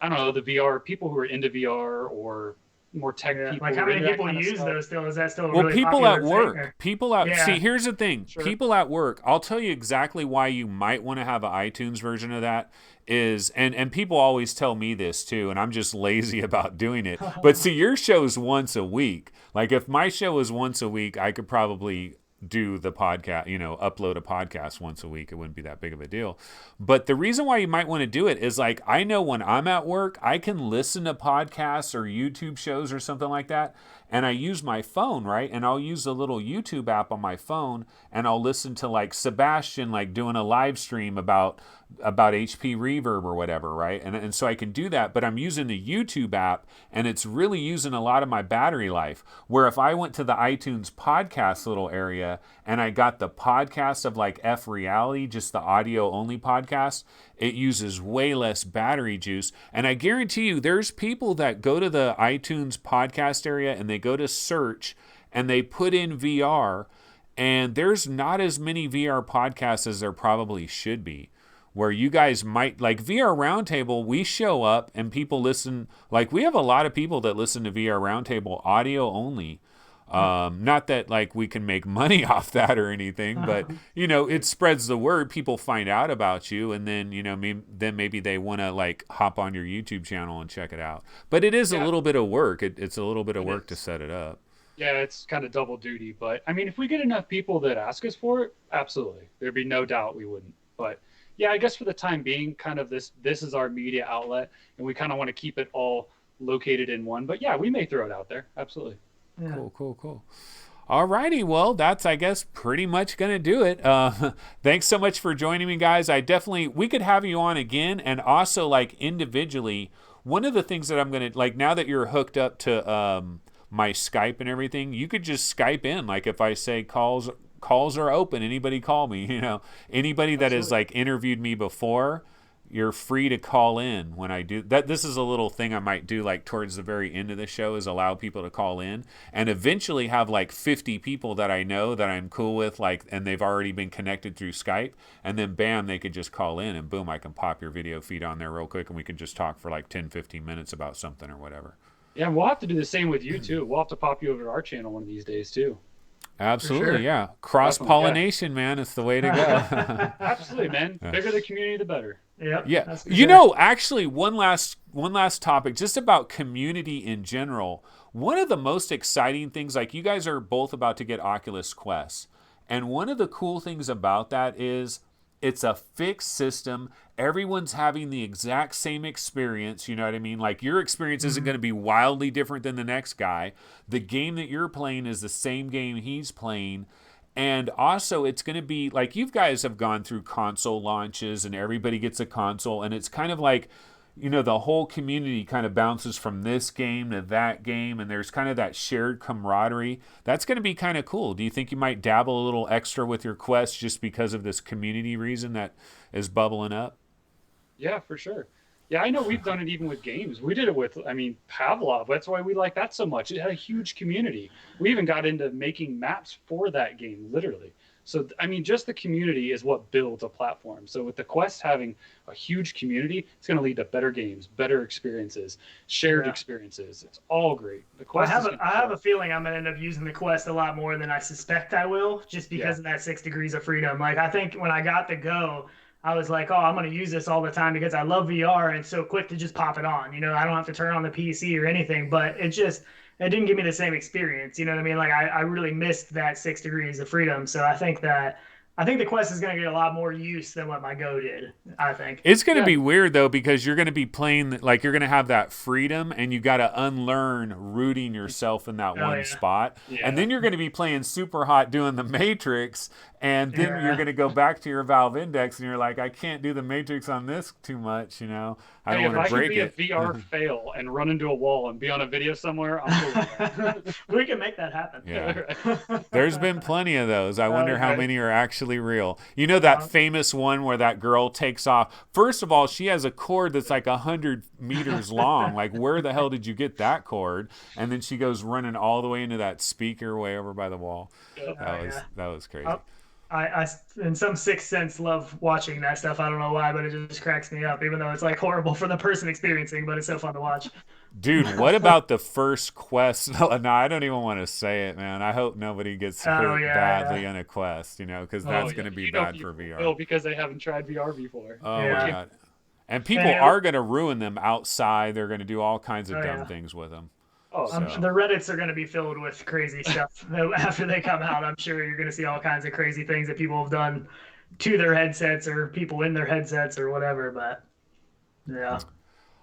don't know, the VR people who are into VR or more tech people. Like how many people use those still? Is that still really people popular at work? People at see, here's the thing. Sure. People at work. I'll tell you exactly why you might want to have an iTunes version of that. And people always tell me this too, and I'm just lazy about doing it. But see, your show's once a week. Like if my show was once a week, I could probably do the podcast, upload a podcast once a week. It wouldn't be that big of a deal. But the reason why you might want to do it is I know when I'm at work, I can listen to podcasts or YouTube shows or something like that. And I use my phone, right? And I'll use a little YouTube app on my phone, and I'll listen to Sebastian doing a live stream about HP Reverb or whatever, right? And so I can do that, but I'm using the YouTube app, and it's really using a lot of my battery life. Where if I went to the iTunes podcast little area and I got the podcast of F Reality, just the audio only podcast, it uses way less battery juice. And I guarantee you there's people that go to the iTunes podcast area and they go to search and they put in VR, and there's not as many VR podcasts as there probably should be. Where you guys might, VR Roundtable, we show up and people listen. We have a lot of people that listen to VR Roundtable audio only. Not that we can make money off that or anything, but it spreads the word. People find out about you, and then then maybe they want to hop on your YouTube channel and check it out. But it is a little bit of work. It's a little bit of work to set it up. Yeah, it's kind of double duty. But I mean, if we get enough people that ask us for it, absolutely, there'd be no doubt we wouldn't. But yeah, I guess for the time being, kind of this is our media outlet, and we kind of want to keep it all located in one. But yeah, we may throw it out there. Absolutely. Yeah. Cool. All righty. Well, that's, I guess, pretty much going to do it. Thanks so much for joining me, guys. We could have you on again. And also, individually, one of the things that I'm going to, now that you're hooked up to my Skype and everything, you could just Skype in. If I say calls are open, anybody call me, anybody that has interviewed me before, you're free to call in when I do that. This is a little thing I might do towards the very end of the show, is allow people to call in and eventually have 50 people that I know that I'm cool with, and they've already been connected through Skype, and then bam, they could just call in and boom, I can pop your video feed on there real quick and we can just talk for 10-15 minutes about something or whatever. Yeah, we'll have to do the same with you too. We'll have to pop you over to our channel one of these days too. Absolutely, sure. Yeah. Cross-pollination, man, it's the way to go. Absolutely, man. The bigger the community, the better. Yep, yeah. Actually, one last topic, just about community in general. One of the most exciting things, you guys are both about to get Oculus Quest, and one of the cool things about that is It's a fixed system. Everyone's having the exact same experience. You know what I mean? Like, your experience isn't going to be wildly different than the next guy. The game that you're playing is the same game he's playing. And also, it's going to be like, you guys have gone through console launches and everybody gets a console, and it's kind of like, you know, the whole community kind of bounces from this game to that game, and there's kind of that shared camaraderie. That's going to be kind of cool. Do you think you might dabble a little extra with your Quest just because of this community reason that is bubbling up? Yeah, for sure. Yeah, I know we've done it even with games. We did it with, I mean, Pavlov. That's why we like that so much. It had a huge community. We even got into making maps for that game, literally. So, I mean, just the community is what builds a platform. So with the Quest having a huge community, it's going to lead to better games, better experiences, shared experiences. It's all great. The Quest I have a feeling I'm going to end up using the Quest a lot more than I suspect I will, just because of that 6 degrees of freedom. Like, I think when I got the Go, I was like, oh, I'm going to use this all the time because I love VR and it's so quick to just pop it on. You know, I don't have to turn on the PC or anything, but it didn't give me the same experience. You know what I mean? Like, I really missed that 6 degrees of freedom. So I think the Quest is going to get a lot more use than what my Go did, I think. It's going to be weird, though, because you're going to be playing, like, you're going to have that freedom, and you got to unlearn rooting yourself in that one spot. Yeah. And then you're going to be playing super hot doing the Matrix, and then you're going to go back to your Valve Index, and you're like, I can't do the Matrix on this too much, you know? I don't want to break it. If I can be a VR fail and run into a wall and be on a video somewhere, I'm cool with that. We can make that happen. Yeah. There's been plenty of those. I wonder how many are actually real. You know that famous one where that girl takes off? First of all, she has a cord that's like 100 meters long. Like, where the hell did you get that cord? And then she goes running all the way into that speaker way over by the wall. That was crazy. I in some sixth sense love watching that stuff. I don't know why, but it just cracks me up, even though it's like horrible for the person experiencing, but it's so fun to watch. Dude, what about the first Quest? No, I don't even want to say it, man. I hope nobody gets hurt badly on a Quest, you know, because that's going to be bad for VR. Will, because they haven't tried VR before. Oh, my God. And people are going to ruin them outside. They're going to do all kinds of dumb things with them. The Reddits are going to be filled with crazy stuff after they come out. I'm sure you're going to see all kinds of crazy things that people have done to their headsets or people in their headsets or whatever. But yeah.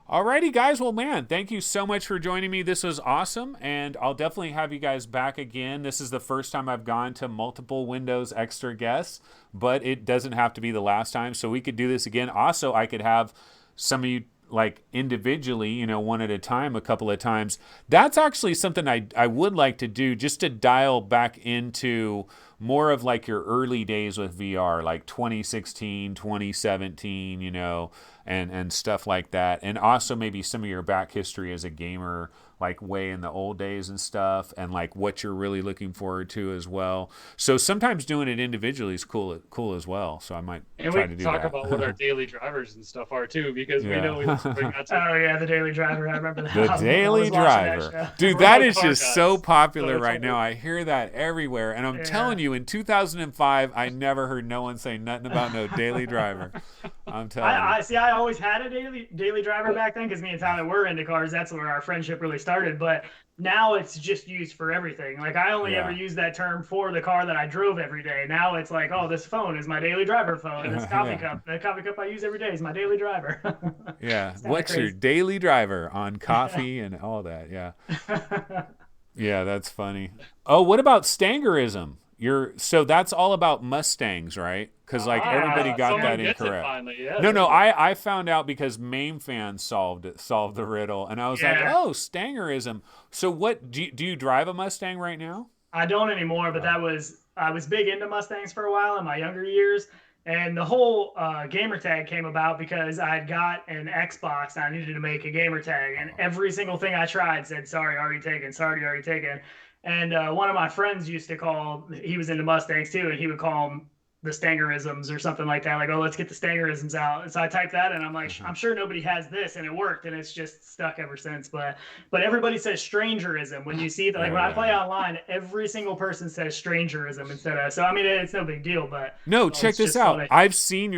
Alrighty, guys. Well, man, thank you so much for joining me. This was awesome, and I'll definitely have you guys back again. This is the first time I've gone to multiple Windows Extra guests, but it doesn't have to be the last time, so we could do this again. Also, I could have some of you like individually, you know, one at a time, a couple of times. That's actually something I would like to do, just to dial back into more of like your early days with VR, like 2016, 2017, you know, and stuff like that. And also maybe some of your back history as a gamer, like way in the old days and stuff, and like what you're really looking forward to as well. So sometimes doing it individually is cool as well. So I might try to do that. And we talk about what our daily drivers and stuff are too, because we know we got to. Oh yeah, the daily driver. I remember that. The daily driver, dude, that is just so popular right now. I hear that everywhere, and I'm telling you, in 2005, I never heard no one say nothing about no daily driver. I'm telling you. I always had a daily driver back then, because me and Tyler were into cars. That's where our friendship really started. But now it's just used for everything. Like, I only ever use that term for the car that I drove every day. Now it's like, oh, this phone is my daily driver phone. This coffee cup, the coffee cup I use every day is my daily driver. What's your daily driver on coffee and all that? Yeah. Yeah, that's funny. Oh, what about Stangerism? So that's all about Mustangs, right? Because like everybody got that incorrect. No, I found out because Mame Fan solved the riddle, and I was like, oh, Stangerism. So what do you drive a Mustang right now? I don't anymore, but I was big into Mustangs for a while in my younger years, and the whole gamer tag came about because I had got an Xbox and I needed to make a gamer tag, and every single thing I tried said, sorry, already taken, sorry, already taken. And one of my friends used to he was into Mustangs too, and he would call them the Stangerisms or something like that. Like, oh, let's get the Stangerisms out. And so I typed that, and I'm like, I'm sure nobody has this, and it worked, and it's just stuck ever since. But everybody says Strangerism when you see that. Like when I play online, every single person says Strangerism instead of. So I mean, it's no big deal. But no, check this out. Funny. I've seen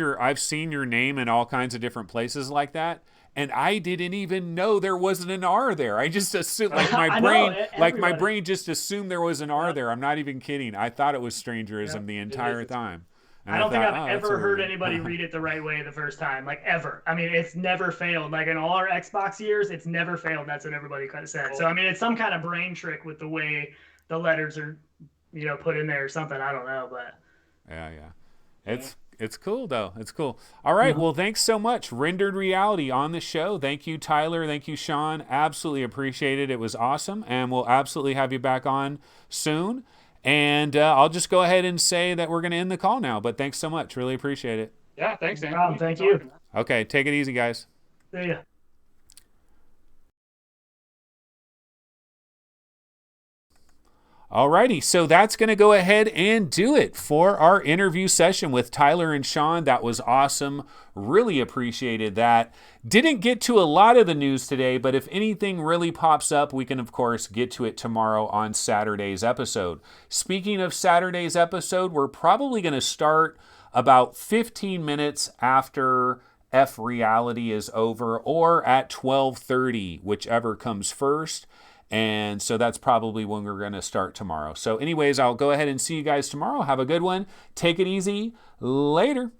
your name in all kinds of different places like that. And I didn't even know there wasn't an R there. I just assumed, like my brain just assumed there was an R there. I'm not even kidding. I thought it was Strangerism the entire time. And I don't think thought, I've that's ever a heard weird- anybody read it the right way the first time, like ever. I mean, it's never failed. Like in all our Xbox years, it's never failed. That's what everybody kind of said. So I mean, it's some kind of brain trick with the way the letters are, put in there or something. I don't know, but yeah. It's cool though. It's cool. All right. Well, thanks so much. Rendered Reality on the show. Thank you, Tyler. Thank you, Shawn. Absolutely appreciate it. It was awesome, and we'll absolutely have you back on soon. And I'll just go ahead and say that we're going to end the call now. But thanks so much. Really appreciate it. Yeah, thanks, Andy. Thank you. Okay, take it easy, guys. See ya. Alrighty, so that's going to go ahead and do it for our interview session with Tyler and Shawn. That was awesome. Really appreciated that. Didn't get to a lot of the news today, but if anything really pops up, we can, of course, get to it tomorrow on Saturday's episode. Speaking of Saturday's episode, we're probably going to start about 15 minutes after Reality is over, or at 12:30, whichever comes first. And so that's probably when we're going to start tomorrow. So anyways, I'll go ahead and see you guys tomorrow. Have a good one. Take it easy. Later.